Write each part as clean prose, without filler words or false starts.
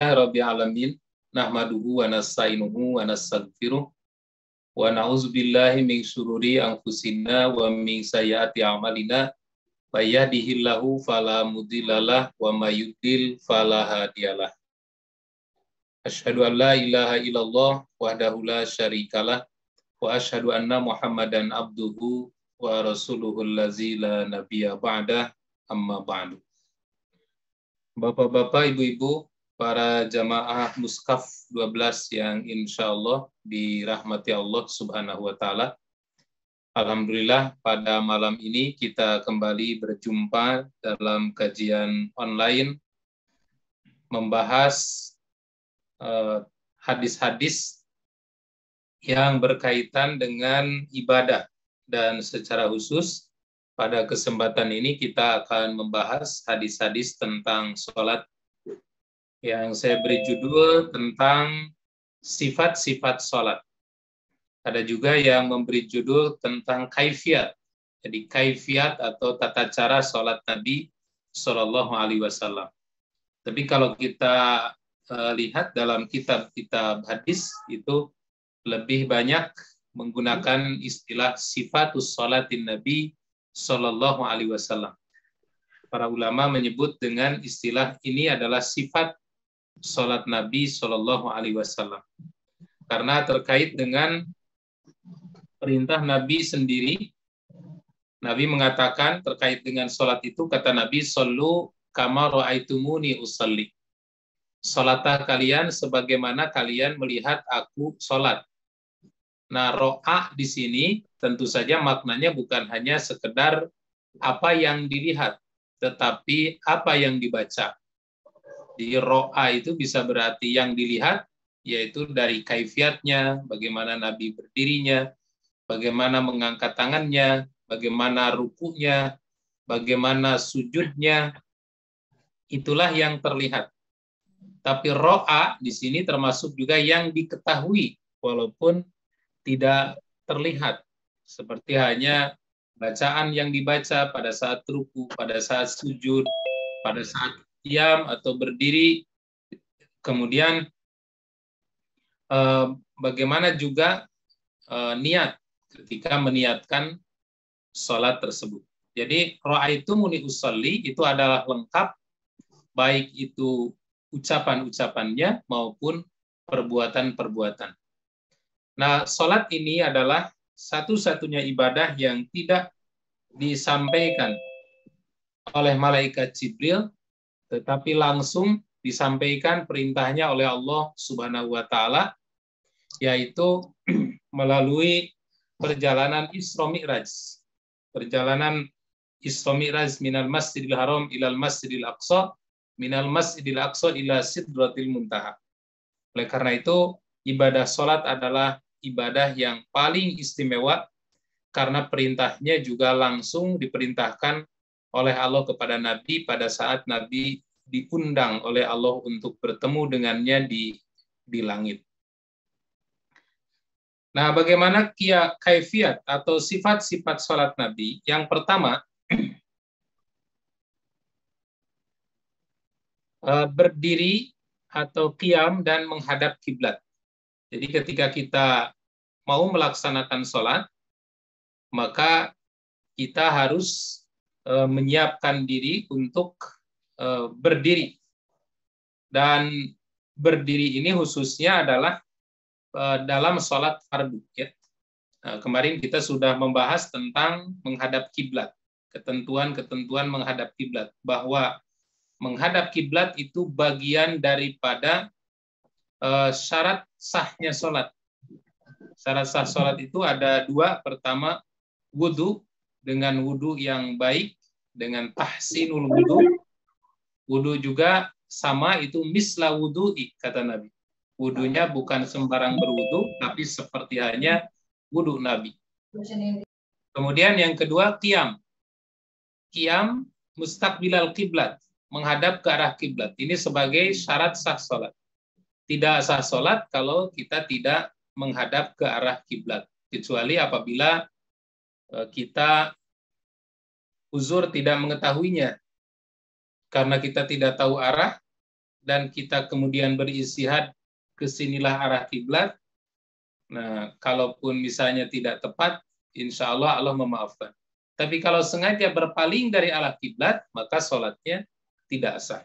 Rabbil alamin, nahmaduhu wa nasta'inuhu wa nastaghfiruh wa na'udzubillahi min syururi anfusina wa min sayyiati a'malina, may yahdihillahu fala mudhillalah wa may yudlil fala hadiyalah. Asyhadu an la ilaha illallah wahdahu la syarikalah wa asyhadu anna Muhammadan abduhu wa rasuluhul ladzi la nabiyya ba'dah, amma ba'du. Bapak-bapak, ibu-ibu, para jamaah Muskaf 12 yang insya Allah dirahmati Allah Subhanahu wa Ta'ala. Alhamdulillah, pada malam ini kita kembali berjumpa dalam kajian online membahas hadis-hadis yang berkaitan dengan ibadah, dan secara khusus pada kesempatan ini kita akan membahas hadis-hadis tentang sholat yang saya beri judul tentang sifat-sifat sholat. Ada juga yang memberi judul tentang kaifiat. Jadi kaifiat atau tata cara sholat Nabi Shallallahu Alaihi Wasallam. Tapi kalau kita lihat dalam kitab-kitab hadis itu lebih banyak menggunakan istilah sifatus sholatin Nabi Shallallahu Alaihi Wasallam. Para ulama menyebut dengan istilah ini adalah sifat sholat Nabi Shallallahu Alaihi Wasallam, karena terkait dengan perintah Nabi sendiri. Nabi mengatakan terkait dengan sholat itu, kata Nabi, "Shollu kama ra'aitumuni usalli." Sholatlah kalian sebagaimana kalian melihat aku sholat. Nah, ro'ah di sini tentu saja maknanya bukan hanya sekedar apa yang dilihat, tetapi apa yang dibaca. Di ro'a itu bisa berarti yang dilihat, yaitu dari kaifiatnya, bagaimana Nabi berdirinya, bagaimana mengangkat tangannya, bagaimana rukunya, bagaimana sujudnya, itulah yang terlihat. Tapi ro'a di sini termasuk juga yang diketahui, walaupun tidak terlihat, seperti hanya bacaan yang dibaca pada saat ruku, pada saat sujud, pada saat diam atau berdiri. Kemudian bagaimana juga niat ketika meniatkan sholat tersebut. Jadi ra'aitumuni usolli itu adalah lengkap, baik itu ucapan-ucapannya maupun perbuatan-perbuatan. Nah, sholat ini adalah satu-satunya ibadah yang tidak disampaikan oleh malaikat Jibril, tetapi langsung disampaikan perintahnya oleh Allah Subhanahu wa Ta'ala, yaitu melalui perjalanan Isra Mi'raj. Perjalanan Isra Mi'raj minal Masjidil Haram ilal Masjidil Aqsa, minal Masjidil Aqsa ila Sidratil Muntaha. Oleh karena itu, ibadah sholat adalah ibadah yang paling istimewa, karena perintahnya juga langsung diperintahkan oleh Allah kepada Nabi pada saat Nabi diundang oleh Allah untuk bertemu dengannya di langit. Nah, bagaimana kaifiat atau sifat-sifat sholat Nabi? Yang pertama, berdiri atau qiyam dan menghadap kiblat. Jadi ketika kita mau melaksanakan sholat, maka kita harus menyiapkan diri untuk berdiri. Dan berdiri ini khususnya adalah dalam sholat fardu. Ya. Kemarin kita sudah membahas tentang menghadap kiblat, ketentuan-ketentuan menghadap kiblat, bahwa menghadap kiblat itu bagian daripada syarat sahnya sholat. Syarat sah sholat itu ada dua. Pertama, wudu, dengan wudu yang baik, dengan tahsinul wudu. Wudu juga sama, itu misla wudu'i, kata Nabi. Wudunya bukan sembarang berwudu, tapi seperti hanya wudu Nabi. Kemudian yang kedua, qiyam. Qiyam mustaqbilal kiblat, menghadap ke arah kiblat. Ini sebagai syarat sah sholat. Tidak sah sholat kalau kita tidak menghadap ke arah kiblat, kecuali apabila kita uzur tidak mengetahuinya. Karena kita tidak tahu arah, dan kita kemudian beristihad kesinilah arah kiblat, nah kalaupun misalnya tidak tepat, insya Allah Allah memaafkan. Tapi kalau sengaja berpaling dari arah kiblat, maka sholatnya tidak sah.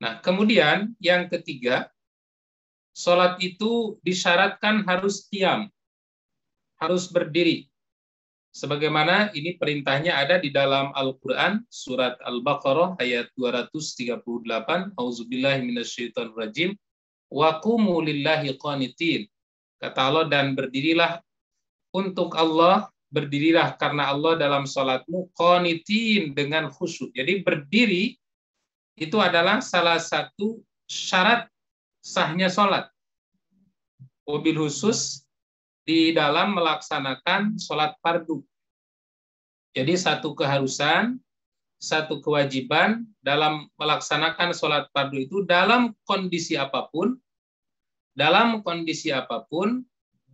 Nah, kemudian yang ketiga, sholat itu disyaratkan harus qiyam, harus berdiri. Sebagaimana ini perintahnya ada di dalam Al-Quran, surat Al-Baqarah ayat 238, Auzubillahi minasyaitonirrajim, wa qumu lillahi qanitin. Kata Allah, dan berdirilah untuk Allah, berdirilah karena Allah dalam sholatmu, qanitin, dengan khusyuk. Jadi berdiri itu adalah salah satu syarat sahnya sholat. Wabil khusus di dalam melaksanakan sholat fardu. Jadi satu keharusan, satu kewajiban dalam melaksanakan sholat fardu itu dalam kondisi apapun,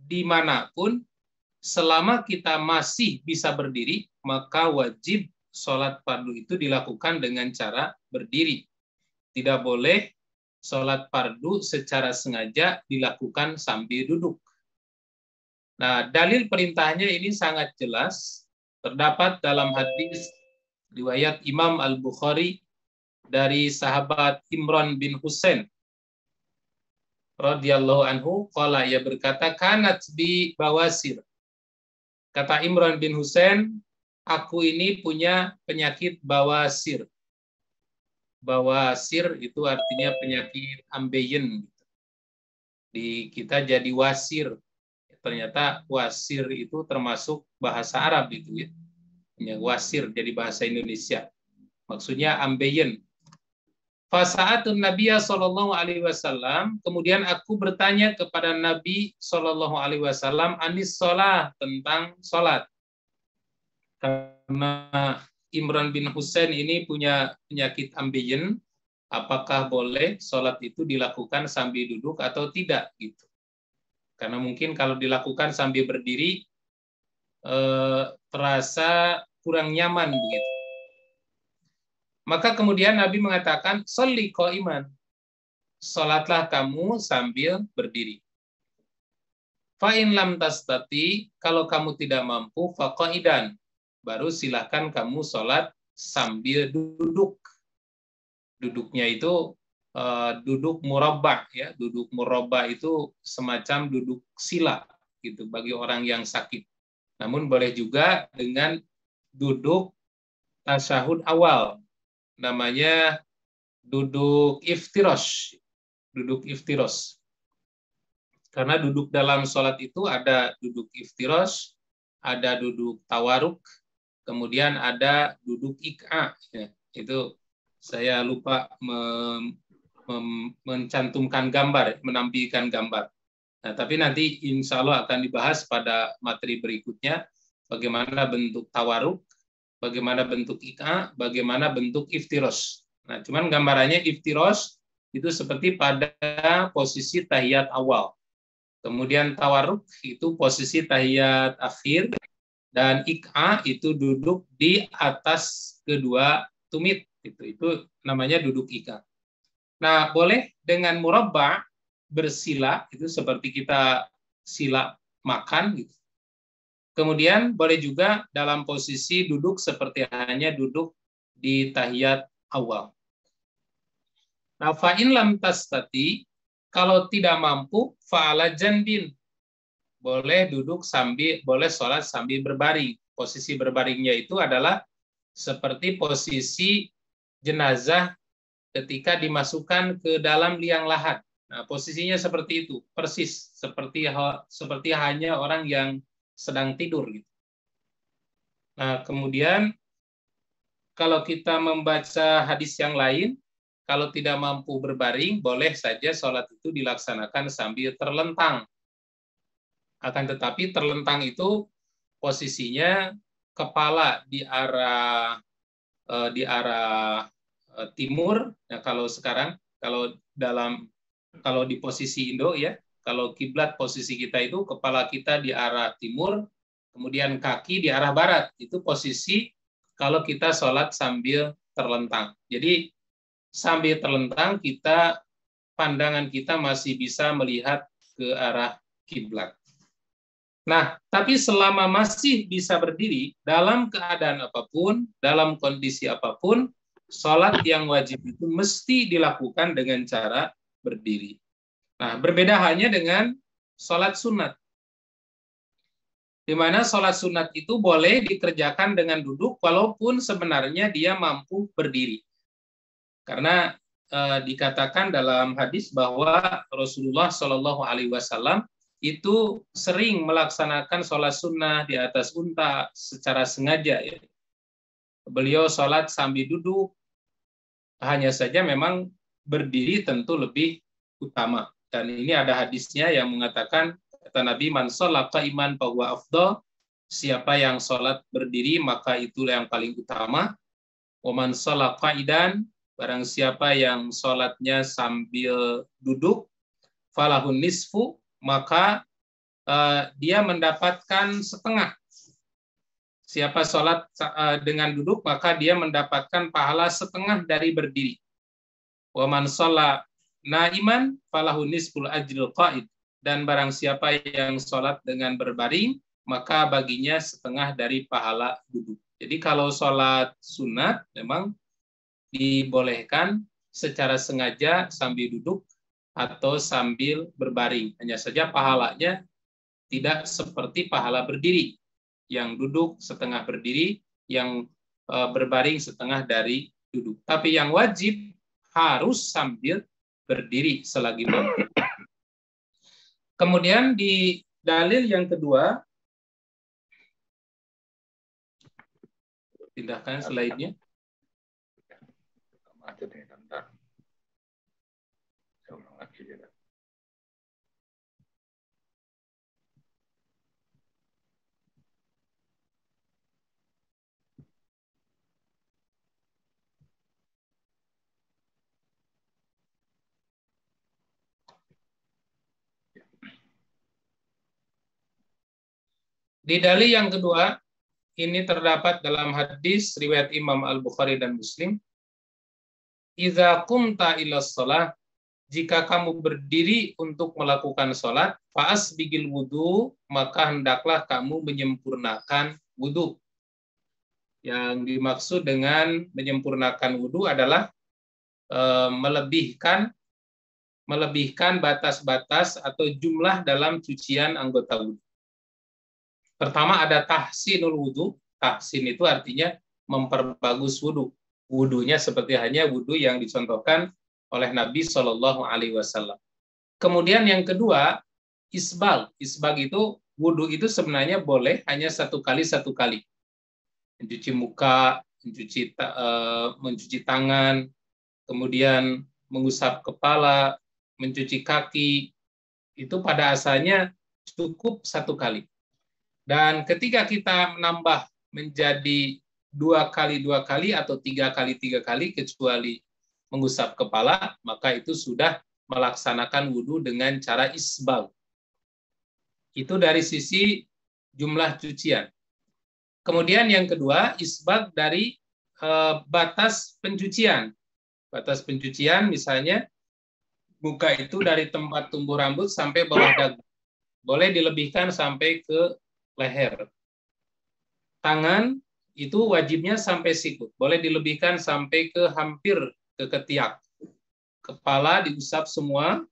dimanapun, selama kita masih bisa berdiri, maka wajib sholat fardu itu dilakukan dengan cara berdiri. Tidak boleh sholat fardu secara sengaja dilakukan sambil duduk. Nah, dalil perintahnya ini sangat jelas, terdapat dalam hadis riwayat Imam Al-Bukhari dari sahabat Imran bin Husain radhiyallahu anhu, qala, ia berkata, kanat bi bawasir. Kata Imran bin Husain, aku ini punya penyakit bawasir. Bawasir itu artinya penyakit ambeien. Di kita jadi wasir. Ternyata wasir itu termasuk bahasa Arab itu ya. Wasir jadi bahasa Indonesia. Maksudnya ambeien. Fasa'atun Nabiya sallallahu alaihi wasallam, kemudian aku bertanya kepada Nabi sallallahu alaihi wasallam anis shalah, tentang salat. Karena Imran bin Husain ini punya penyakit ambeien, apakah boleh salat itu dilakukan sambil duduk atau tidak gitu. Karena mungkin kalau dilakukan sambil berdiri terasa kurang nyaman begitu. Maka kemudian Nabi mengatakan, sholli qaiman, salatlah kamu sambil berdiri. Fa in lam tastati, kalau kamu tidak mampu, fa qaidan, baru silakan kamu salat sambil duduk. Duduknya itu duduk murabbah ya, duduk murabbah itu semacam duduk sila gitu bagi orang yang sakit. Namun boleh juga dengan duduk tasyahud awal, namanya duduk iftirosh, duduk iftirosh. Karena duduk dalam sholat itu ada duduk iftirosh, ada duduk tawaruk, kemudian ada duduk ik'a. Ya, itu saya lupa mencantumkan gambar, menampilkan gambar. Nah, tapi nanti insya Allah akan dibahas pada materi berikutnya, bagaimana bentuk tawaruk, bagaimana bentuk ik'a, bagaimana bentuk iftirosh. Nah, cuman gambarannya iftirosh itu seperti pada posisi tahiyat awal. Kemudian tawaruk itu posisi tahiyat akhir, dan ik'a itu duduk di atas kedua tumit. Itu namanya duduk ik'a. Nah, boleh dengan murabbah bersila, itu seperti kita sila makan gitu. Kemudian boleh juga dalam posisi duduk seperti hanya duduk di tahiyat awal. Nah, fa'in lam tastati, kalau tidak mampu, fa'ala janbin, boleh duduk sambil, boleh sholat sambil berbaring. Posisi berbaringnya itu adalah seperti posisi jenazah ketika dimasukkan ke dalam liang lahat. Nah, posisinya seperti itu, persis seperti hanya orang yang sedang tidur gitu. Nah, kemudian kalau kita membaca hadis yang lain, kalau tidak mampu berbaring, boleh saja sholat itu dilaksanakan sambil terlentang. Akan tetapi terlentang itu posisinya kepala di arah timur. Nah, kalau sekarang, kalau di posisi Indo ya, kalau kiblat posisi kita itu kepala kita di arah timur, kemudian kaki di arah barat. Itu posisi kalau kita sholat sambil terlentang. Jadi sambil terlentang pandangan kita masih bisa melihat ke arah kiblat. Nah, tapi selama masih bisa berdiri dalam keadaan apapun, dalam kondisi apapun, sholat yang wajib itu mesti dilakukan dengan cara berdiri. Nah, berbeda hanya dengan sholat sunat, di mana sholat sunat itu boleh dikerjakan dengan duduk, walaupun sebenarnya dia mampu berdiri. Karena dikatakan dalam hadis bahwa Rasulullah Shallallahu Alaihi Wasallam itu sering melaksanakan sholat sunnah di atas unta secara sengaja. Ya. Beliau sholat sambil duduk, hanya saja memang berdiri tentu lebih utama. Dan ini ada hadisnya yang mengatakan, kata Nabi, man sholat qaiman fahuwa afdal, siapa yang sholat berdiri maka itulah yang paling utama. Wa man sholat qaidan, barang siapa yang sholatnya sambil duduk, falahun nisfu, maka dia mendapatkan setengah. Siapa sholat dengan duduk, maka dia mendapatkan pahala setengah dari berdiri. Wa man sholat naiman falahu nisful ajril qaid. Dan barang siapa yang sholat dengan berbaring, maka baginya setengah dari pahala duduk. Jadi kalau sholat sunat memang dibolehkan secara sengaja sambil duduk atau sambil berbaring. Hanya saja pahalanya tidak seperti pahala berdiri, yang duduk setengah berdiri, yang berbaring setengah dari duduk. Tapi yang wajib harus sambil berdiri selagi mampu. Kemudian di dalil yang kedua, pindahkan slide-nya. Di dalil yang kedua, ini terdapat dalam hadis riwayat Imam Al-Bukhari dan Muslim. Idza qumta ila shalah, jika kamu berdiri untuk melakukan sholat, fa'asbigil wudu, maka hendaklah kamu menyempurnakan wudu. Yang dimaksud dengan menyempurnakan wudu adalah melebihkan batas-batas atau jumlah dalam cucian anggota wudu. Pertama ada tahsinul wudu. Tahsin itu artinya memperbagus wudu. Wudunya seperti hanya wudu yang dicontohkan oleh Nabi Shallallahu Alaihi Wasallam. Kemudian yang kedua, isbal. Isbal itu wudu itu sebenarnya boleh hanya satu kali. Mencuci muka, mencuci tangan, kemudian mengusap kepala, mencuci kaki, itu pada asalnya cukup satu kali. Dan ketika kita menambah menjadi 2 kali atau 3 kali, kecuali mengusap kepala, maka itu sudah melaksanakan wudhu dengan cara isbal. Itu dari sisi jumlah cucian. Kemudian yang kedua, isbal dari batas pencucian. Batas pencucian misalnya, muka itu dari tempat tumbuh rambut sampai bawah dagu. Boleh dilebihkan sampai ke leher. Tangan itu wajibnya sampai sikut. Boleh dilebihkan sampai ke hampir ke ketiak. Kepala diusap semua,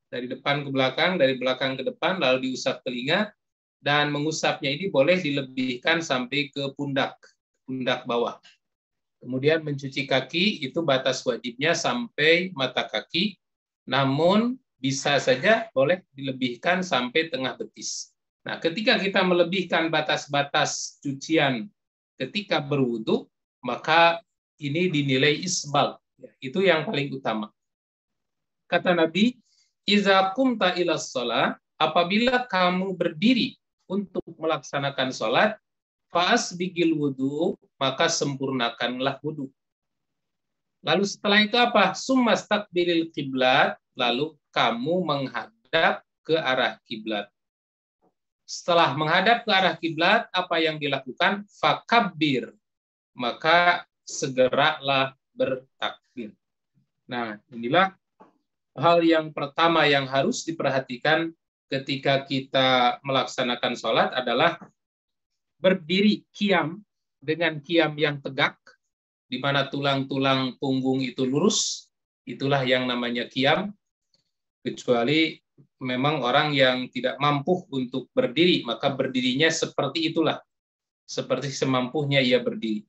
dari depan ke belakang, dari belakang ke depan, lalu diusap telinga, dan mengusapnya ini boleh dilebihkan sampai ke pundak bawah. Kemudian mencuci kaki, itu batas wajibnya sampai mata kaki, namun bisa saja boleh dilebihkan sampai tengah betis. Nah, ketika kita melebihkan batas-batas cucian ketika berwudu, maka ini dinilai isbal. Itu yang paling utama. Kata Nabi, "Iza qumta ila shalah", apabila kamu berdiri untuk melaksanakan sholat, fa'asbigil wudu, maka sempurnakanlah wudu. Lalu setelah itu apa? Summastaqbilil qiblat, lalu kamu menghadap ke arah kiblat. Setelah menghadap ke arah kiblat, apa yang dilakukan? Fakabbir, maka segeralah bertakbir. Nah, inilah hal yang pertama yang harus diperhatikan ketika kita melaksanakan sholat adalah berdiri qiyam dengan qiyam yang tegak, di mana tulang-tulang punggung itu lurus, itulah yang namanya qiyam, kecuali memang orang yang tidak mampu untuk berdiri, maka berdirinya seperti itulah, seperti semampunya ia berdiri.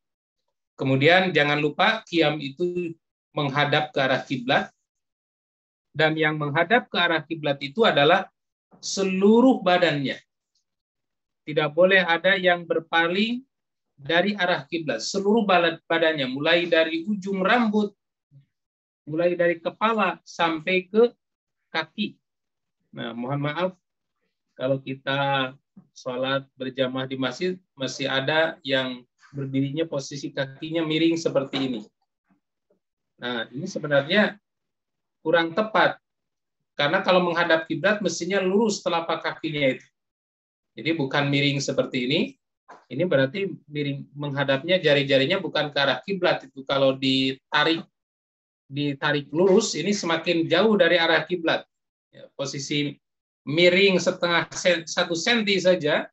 Kemudian jangan lupa qiyam itu menghadap ke arah kiblat, dan yang menghadap ke arah kiblat itu adalah seluruh badannya. Tidak boleh ada yang berpaling dari arah kiblat, seluruh badannya, mulai dari ujung rambut, mulai dari kepala sampai ke kaki. Nah, mohon maaf kalau kita sholat berjamaah di masjid masih ada yang berdirinya posisi kakinya miring seperti ini. Nah, ini sebenarnya kurang tepat, karena kalau menghadap kiblat mestinya lurus telapak kakinya itu. Jadi bukan miring seperti ini. Ini berarti miring, menghadapnya jari-jarinya bukan ke arah kiblat. Itu kalau ditarik lurus, ini semakin jauh dari arah kiblat. Ya, posisi miring setengah 1 senti saja,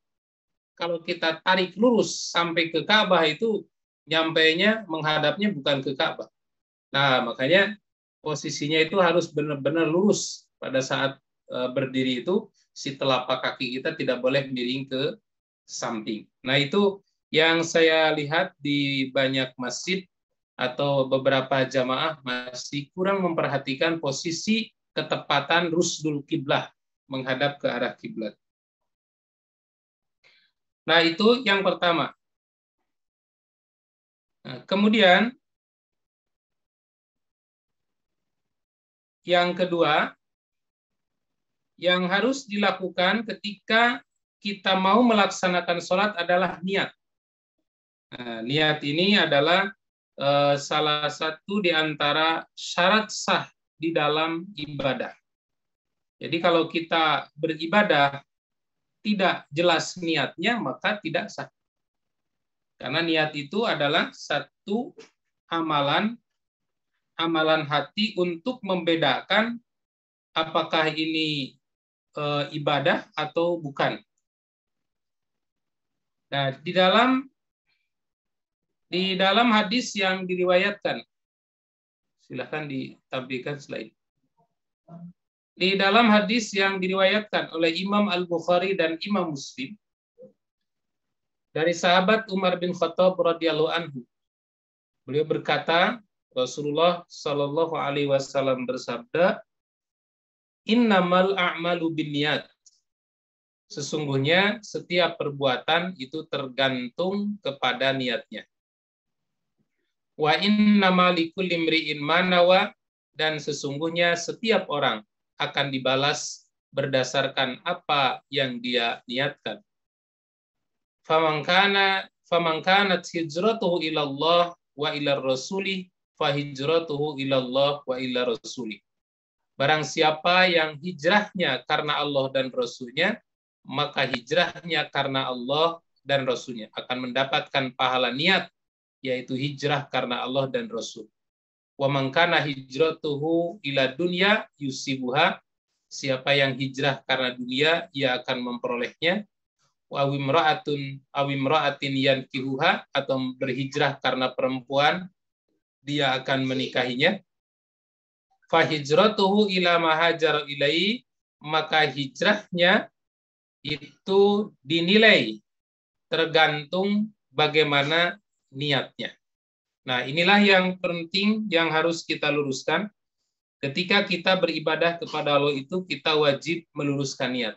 kalau kita tarik lurus sampai ke Ka'bah itu nyampainya menghadapnya bukan ke Ka'bah. Nah, makanya posisinya itu harus benar-benar lurus pada saat berdiri itu, si telapak kaki kita tidak boleh miring ke samping. Nah, itu yang saya lihat di banyak masjid atau beberapa jamaah masih kurang memperhatikan posisi ketepatan rusdul kiblah, menghadap ke arah kiblat. Nah, itu yang pertama. Nah, kemudian yang kedua, yang harus dilakukan ketika kita mau melaksanakan sholat adalah niat. Nah, niat ini adalah salah satu di antara syarat sah di dalam ibadah. Jadi kalau kita beribadah tidak jelas niatnya, maka tidak sah. Karena niat itu adalah satu amalan hati untuk membedakan apakah ini ibadah atau bukan. Nah, di dalam hadis yang diriwayatkan, silahkan ditampilkan slide. Di dalam hadis yang diriwayatkan oleh Imam Al-Bukhari dan Imam Muslim dari sahabat Umar bin Khattab radhiyallahu anhu, beliau berkata, Rasulullah Shallallahu alaihi wasallam bersabda, "Innamal a'malu binniyat." Sesungguhnya setiap perbuatan itu tergantung kepada niatnya. Wa innama likulli imri'in ma nawa, dan sesungguhnya setiap orang akan dibalas berdasarkan apa yang dia niatkan. Faman kanat hijratuhu ila Allah wa ila rasuli fa hijratuhu ila Allah wa ila rasuli. Barang siapa yang hijrahnya karena Allah dan Rasulnya, maka hijrahnya karena Allah dan Rasulnya akan mendapatkan pahala niat, yaitu hijrah karena Allah dan Rasul. Wa man kana hijratuhu ila dunya yusibuha, siapa yang hijrah karena dunia, ia akan memperolehnya. Wa imra'atin yankihuha, atau berhijrah karena perempuan, dia akan menikahinya. Fa hijratuhu ila ma hajara ilaihi, maka hijrahnya itu dinilai tergantung bagaimana niatnya. Nah, inilah yang penting yang harus kita luruskan. Ketika kita beribadah kepada Allah itu, kita wajib meluruskan niat.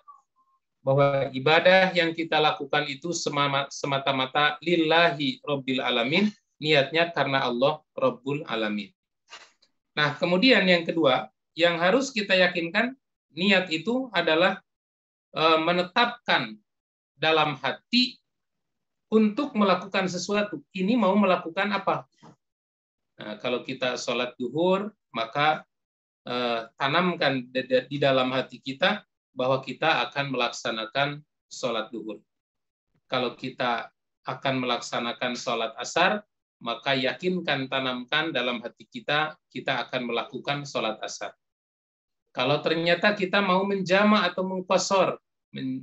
Bahwa ibadah yang kita lakukan itu semata-mata lillahi rabbil alamin, niatnya karena Allah Rabbul Alamin. Nah, kemudian yang kedua, yang harus kita yakinkan, niat itu adalah menetapkan dalam hati untuk melakukan sesuatu. Ini mau melakukan apa? Nah, kalau kita sholat duhur, maka tanamkan di dalam hati kita bahwa kita akan melaksanakan sholat duhur. Kalau kita akan melaksanakan sholat asar, maka yakinkan, tanamkan dalam hati kita, kita akan melakukan sholat asar. Kalau ternyata kita mau menjama atau mengqashar,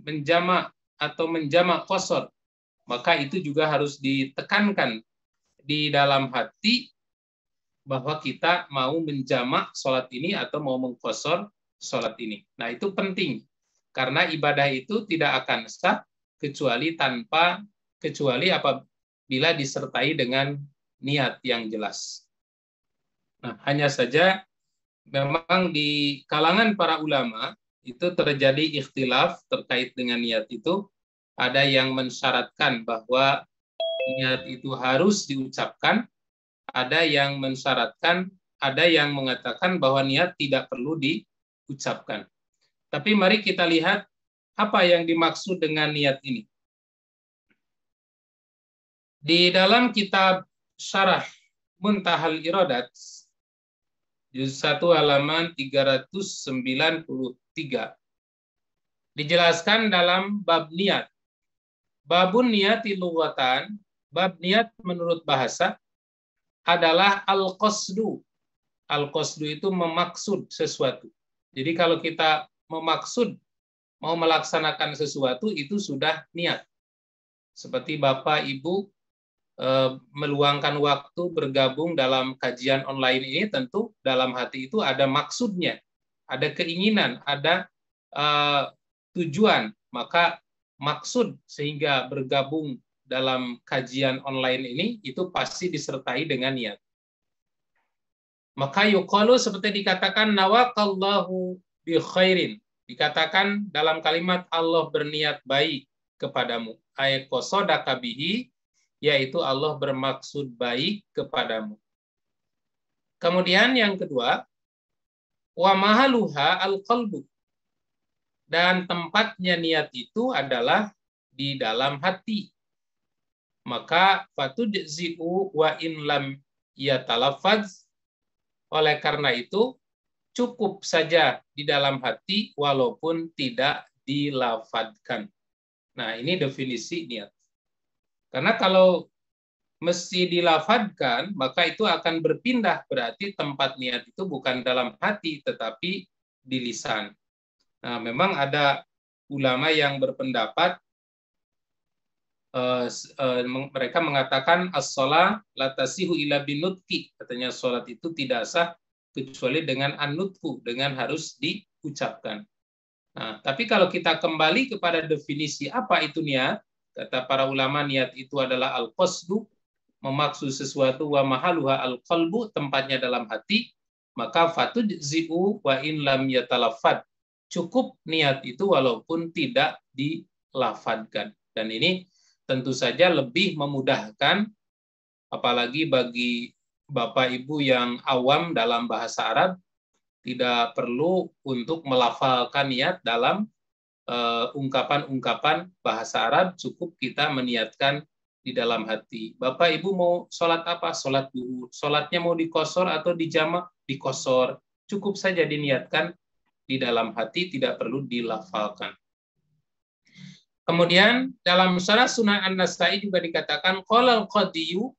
menjama atau menjama qashar, maka itu juga harus ditekankan di dalam hati bahwa kita mau menjamak sholat ini atau mau mengqashar sholat ini. Nah, itu penting. Karena ibadah itu tidak akan sah kecuali apabila disertai dengan niat yang jelas. Nah, hanya saja memang di kalangan para ulama itu terjadi ikhtilaf terkait dengan niat itu. Ada yang mensyaratkan bahwa niat itu harus diucapkan, ada yang mensyaratkan, ada yang mengatakan bahwa niat tidak perlu diucapkan. Tapi mari kita lihat apa yang dimaksud dengan niat ini. Di dalam kitab Syarah Muntahal Iradat, juz 1 halaman 393, dijelaskan dalam bab niat. Babun niyati lughatan, bab niat menurut bahasa adalah al-qasdu. Al-qasdu itu memaksud sesuatu. Jadi kalau kita memaksud, mau melaksanakan sesuatu, itu sudah niat. Seperti Bapak, Ibu meluangkan waktu bergabung dalam kajian online ini, tentu dalam hati itu ada maksudnya, ada keinginan, ada tujuan. Maka maksud sehingga bergabung dalam kajian online ini itu pasti disertai dengan niat. Maka yuqalu, seperti dikatakan nawaqallahu bi khairin, dikatakan dalam kalimat Allah berniat baik kepadamu, ay qasada bihi, yaitu Allah bermaksud baik kepadamu. Kemudian yang kedua, wa mahaluha al-qalbu, dan tempatnya niat itu adalah di dalam hati. Maka fatujzi'u wa in lam yatalaffaz, oleh karena itu cukup saja di dalam hati walaupun tidak dilafadzkan. Nah, ini definisi niat. Karena kalau mesti dilafadzkan, maka itu akan berpindah, berarti tempat niat itu bukan dalam hati tetapi di lisan. Nah, memang ada ulama yang berpendapat, mereka mengatakan as-shalah la tasihu illa binutqi, katanya salat itu tidak sah kecuali dengan an-nutqu, dengan harus diucapkan. Nah, tapi kalau kita kembali kepada definisi apa itu niat, kata para ulama niat itu adalah al-qasdu, memaksud sesuatu, wa mahaluha al-qalbu, tempatnya dalam hati, maka fatujzi'u wa in lam yatalaffad, cukup niat itu walaupun tidak dilafadzkan. Dan ini tentu saja lebih memudahkan, apalagi bagi Bapak Ibu yang awam dalam bahasa Arab, tidak perlu untuk melafalkan niat dalam ungkapan-ungkapan bahasa Arab, cukup kita meniatkan di dalam hati. Bapak Ibu mau sholat apa? Sholat duhur. Sholatnya mau dikosor atau dijamak? Dikosor. Cukup saja diniatkan di dalam hati, tidak perlu dilafalkan. Kemudian dalam Syarah Sunan An-Nasai juga dikatakan qala al-qadiyyu,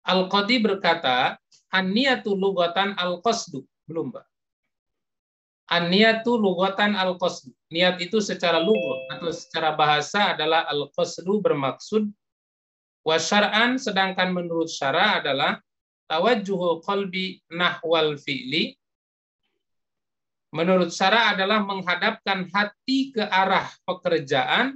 al-qadi berkata an-niyatu lughatan al-qasdu. Belum, Pak. An-niyatu lughatan al-qasdu. Niat itu secara lughat atau secara bahasa adalah al-qasdu, bermaksud. Wa syar'an, sedangkan menurut syara adalah tawajjuhul qalbi nahwal fi'li. Menurut syara adalah menghadapkan hati ke arah pekerjaan,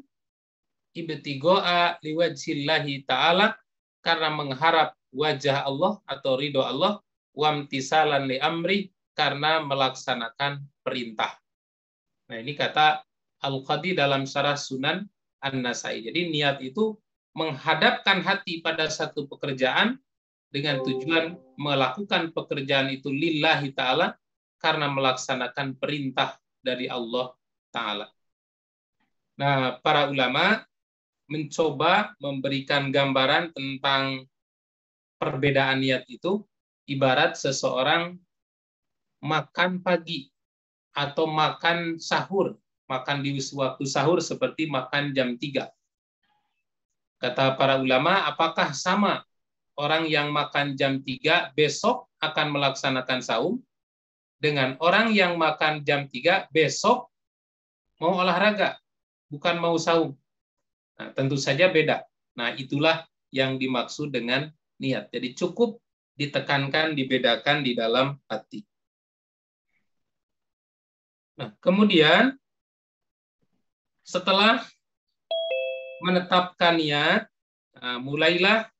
ibtigo'a liwajhillahi ta'ala, karena mengharap wajah Allah atau ridho Allah, wamtisalan li amri, karena melaksanakan perintah. Nah, ini kata Al-Qadi dalam Syarah Sunan An-Nasai. Jadi niat itu menghadapkan hati pada satu pekerjaan dengan tujuan melakukan pekerjaan itu lillahi ta'ala, karena melaksanakan perintah dari Allah Ta'ala. Nah, para ulama mencoba memberikan gambaran tentang perbedaan niat itu, ibarat seseorang makan pagi atau makan sahur, makan di waktu sahur seperti makan jam 3. Kata para ulama, apakah sama orang yang makan jam 3 besok akan melaksanakan saum dengan orang yang makan jam 3 besok mau olahraga, bukan mau saum. Nah, tentu saja beda. Nah, itulah yang dimaksud dengan niat. Jadi cukup ditekankan, dibedakan di dalam hati. Nah, kemudian setelah menetapkan niat, mulailah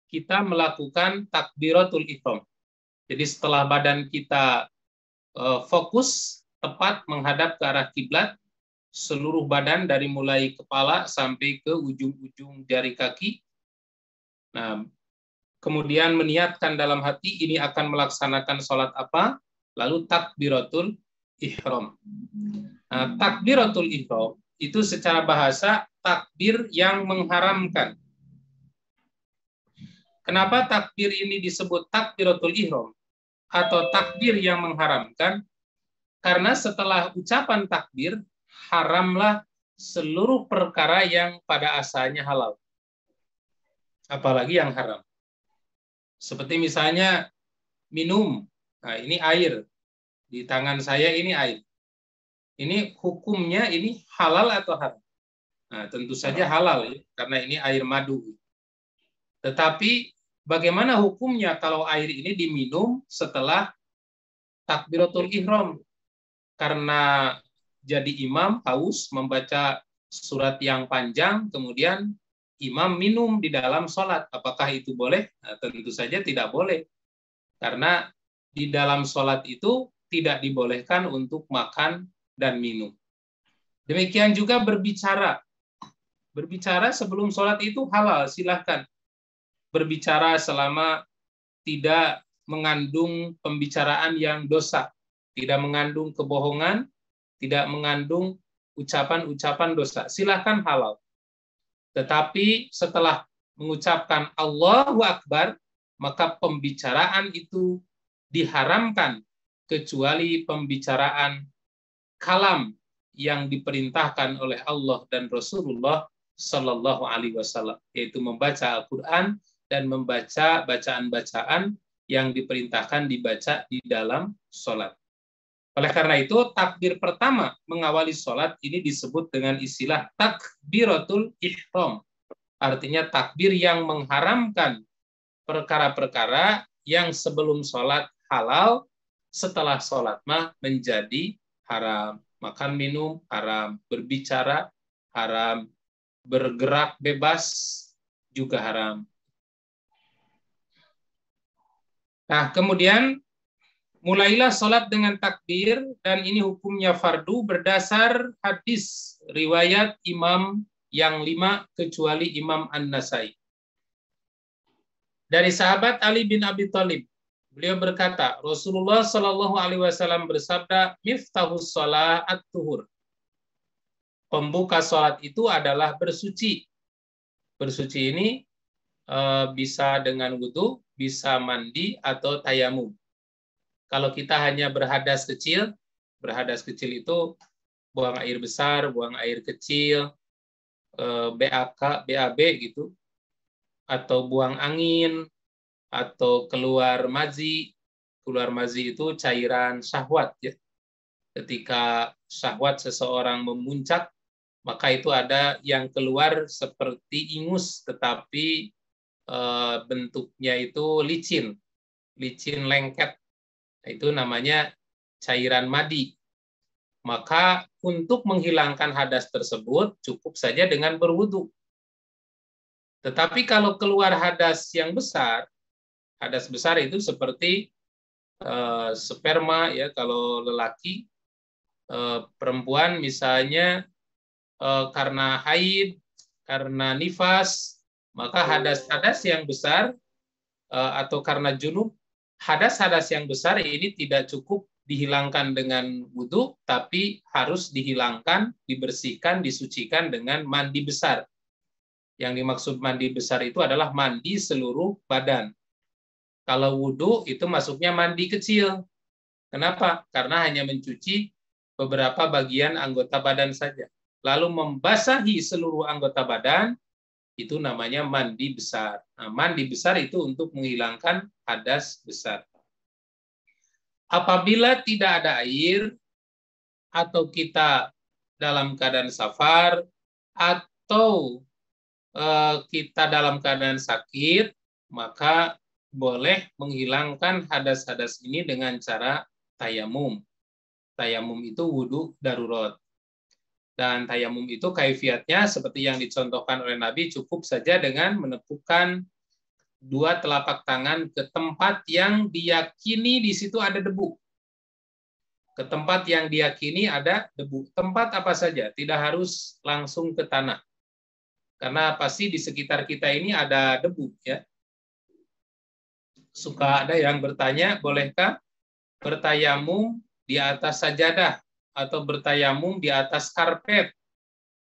kita melakukan takbiratul ihram. Jadi setelah badan kita fokus tepat menghadap ke arah kiblat, seluruh badan dari mulai kepala sampai ke ujung-ujung jari kaki. Nah, kemudian meniatkan dalam hati ini akan melaksanakan sholat apa, lalu takbiratul ihram. Nah, takbiratul ihram itu secara bahasa takbir yang mengharamkan. Kenapa takbir ini disebut takbiratul ihram atau takbir yang mengharamkan? Karena setelah ucapan takbir, haramlah seluruh perkara yang pada asalnya halal. Apalagi yang haram. Seperti misalnya minum. Nah, ini air. Di tangan saya ini air. Ini hukumnya ini halal atau haram? Nah, tentu saja halal ya, karena ini air madu. Tetapi bagaimana hukumnya kalau air ini diminum setelah takbiratul ihram? Karena jadi imam haus membaca surat yang panjang, kemudian imam minum di dalam sholat. Apakah itu boleh? Nah, tentu saja tidak boleh. Karena di dalam sholat itu tidak dibolehkan untuk makan dan minum. Demikian juga berbicara. Berbicara sebelum sholat itu halal, silahkan. Berbicara selama tidak mengandung pembicaraan yang dosa. Tidak mengandung kebohongan, tidak mengandung ucapan-ucapan dosa. Silahkan halal. Tetapi setelah mengucapkan Allahu Akbar, maka pembicaraan itu diharamkan kecuali pembicaraan kalam yang diperintahkan oleh Allah dan Rasulullah Shallallahu Alaihi Wasallam, yaitu membaca Al-Quran dan membaca bacaan-bacaan yang diperintahkan dibaca di dalam sholat. Oleh karena itu, takbir pertama mengawali sholat ini disebut dengan istilah takbiratul ihram. Artinya takbir yang mengharamkan perkara-perkara yang sebelum sholat halal, setelah sholat mah menjadi haram. Makan minum haram, berbicara haram, bergerak bebas juga haram. Nah, kemudian mulailah sholat dengan takbir, dan ini hukumnya fardu berdasar hadis riwayat imam yang 5 kecuali Imam An-Nasai. Dari sahabat Ali bin Abi Thalib, beliau berkata, Rasulullah Shallallahu Alaihi Wasallam bersabda, miftahus sholat at-tuhur. Pembuka sholat itu adalah bersuci. Bersuci ini bisa dengan wudu, bisa mandi atau tayamum. Kalau kita hanya berhadas kecil itu buang air besar, buang air kecil, BAB gitu, atau buang angin, atau keluar mazi. Keluar mazi itu cairan syahwat ya. Ketika syahwat seseorang memuncak, maka itu ada yang keluar seperti ingus, tetapi bentuknya itu licin lengket. Itu namanya cairan madi. Maka untuk menghilangkan hadas tersebut cukup saja dengan berwudu. Tetapi kalau keluar hadas yang besar, hadas besar itu seperti sperma ya kalau lelaki, perempuan misalnya karena haid, karena nifas, maka hadas-hadas yang besar atau karena junub, hadas-hadas yang besar ini tidak cukup dihilangkan dengan wudu, tapi harus dihilangkan, dibersihkan, disucikan dengan mandi besar. Yang dimaksud mandi besar itu adalah mandi seluruh badan. Kalau wudu itu masuknya mandi kecil. Kenapa? Karena hanya mencuci beberapa bagian anggota badan saja. Lalu membasahi seluruh anggota badan, Itu namanya mandi besar. Nah, mandi besar itu untuk menghilangkan hadas besar. Apabila tidak ada air, atau kita dalam keadaan safar, atau kita dalam keadaan sakit, maka boleh menghilangkan hadas-hadas ini dengan cara tayamum. Tayamum itu wudhu darurat. Dan tayamum itu kaifiatnya seperti yang dicontohkan oleh Nabi, cukup saja dengan menepukkan dua telapak tangan ke tempat yang diyakini di situ ada debu. Ke tempat yang diyakini ada debu. Tempat apa saja, tidak harus langsung ke tanah. Karena pasti di sekitar kita ini ada debu, ya. Suka ada yang bertanya, bolehkah bertayamum di atas sajadah atau bertayamum di atas karpet?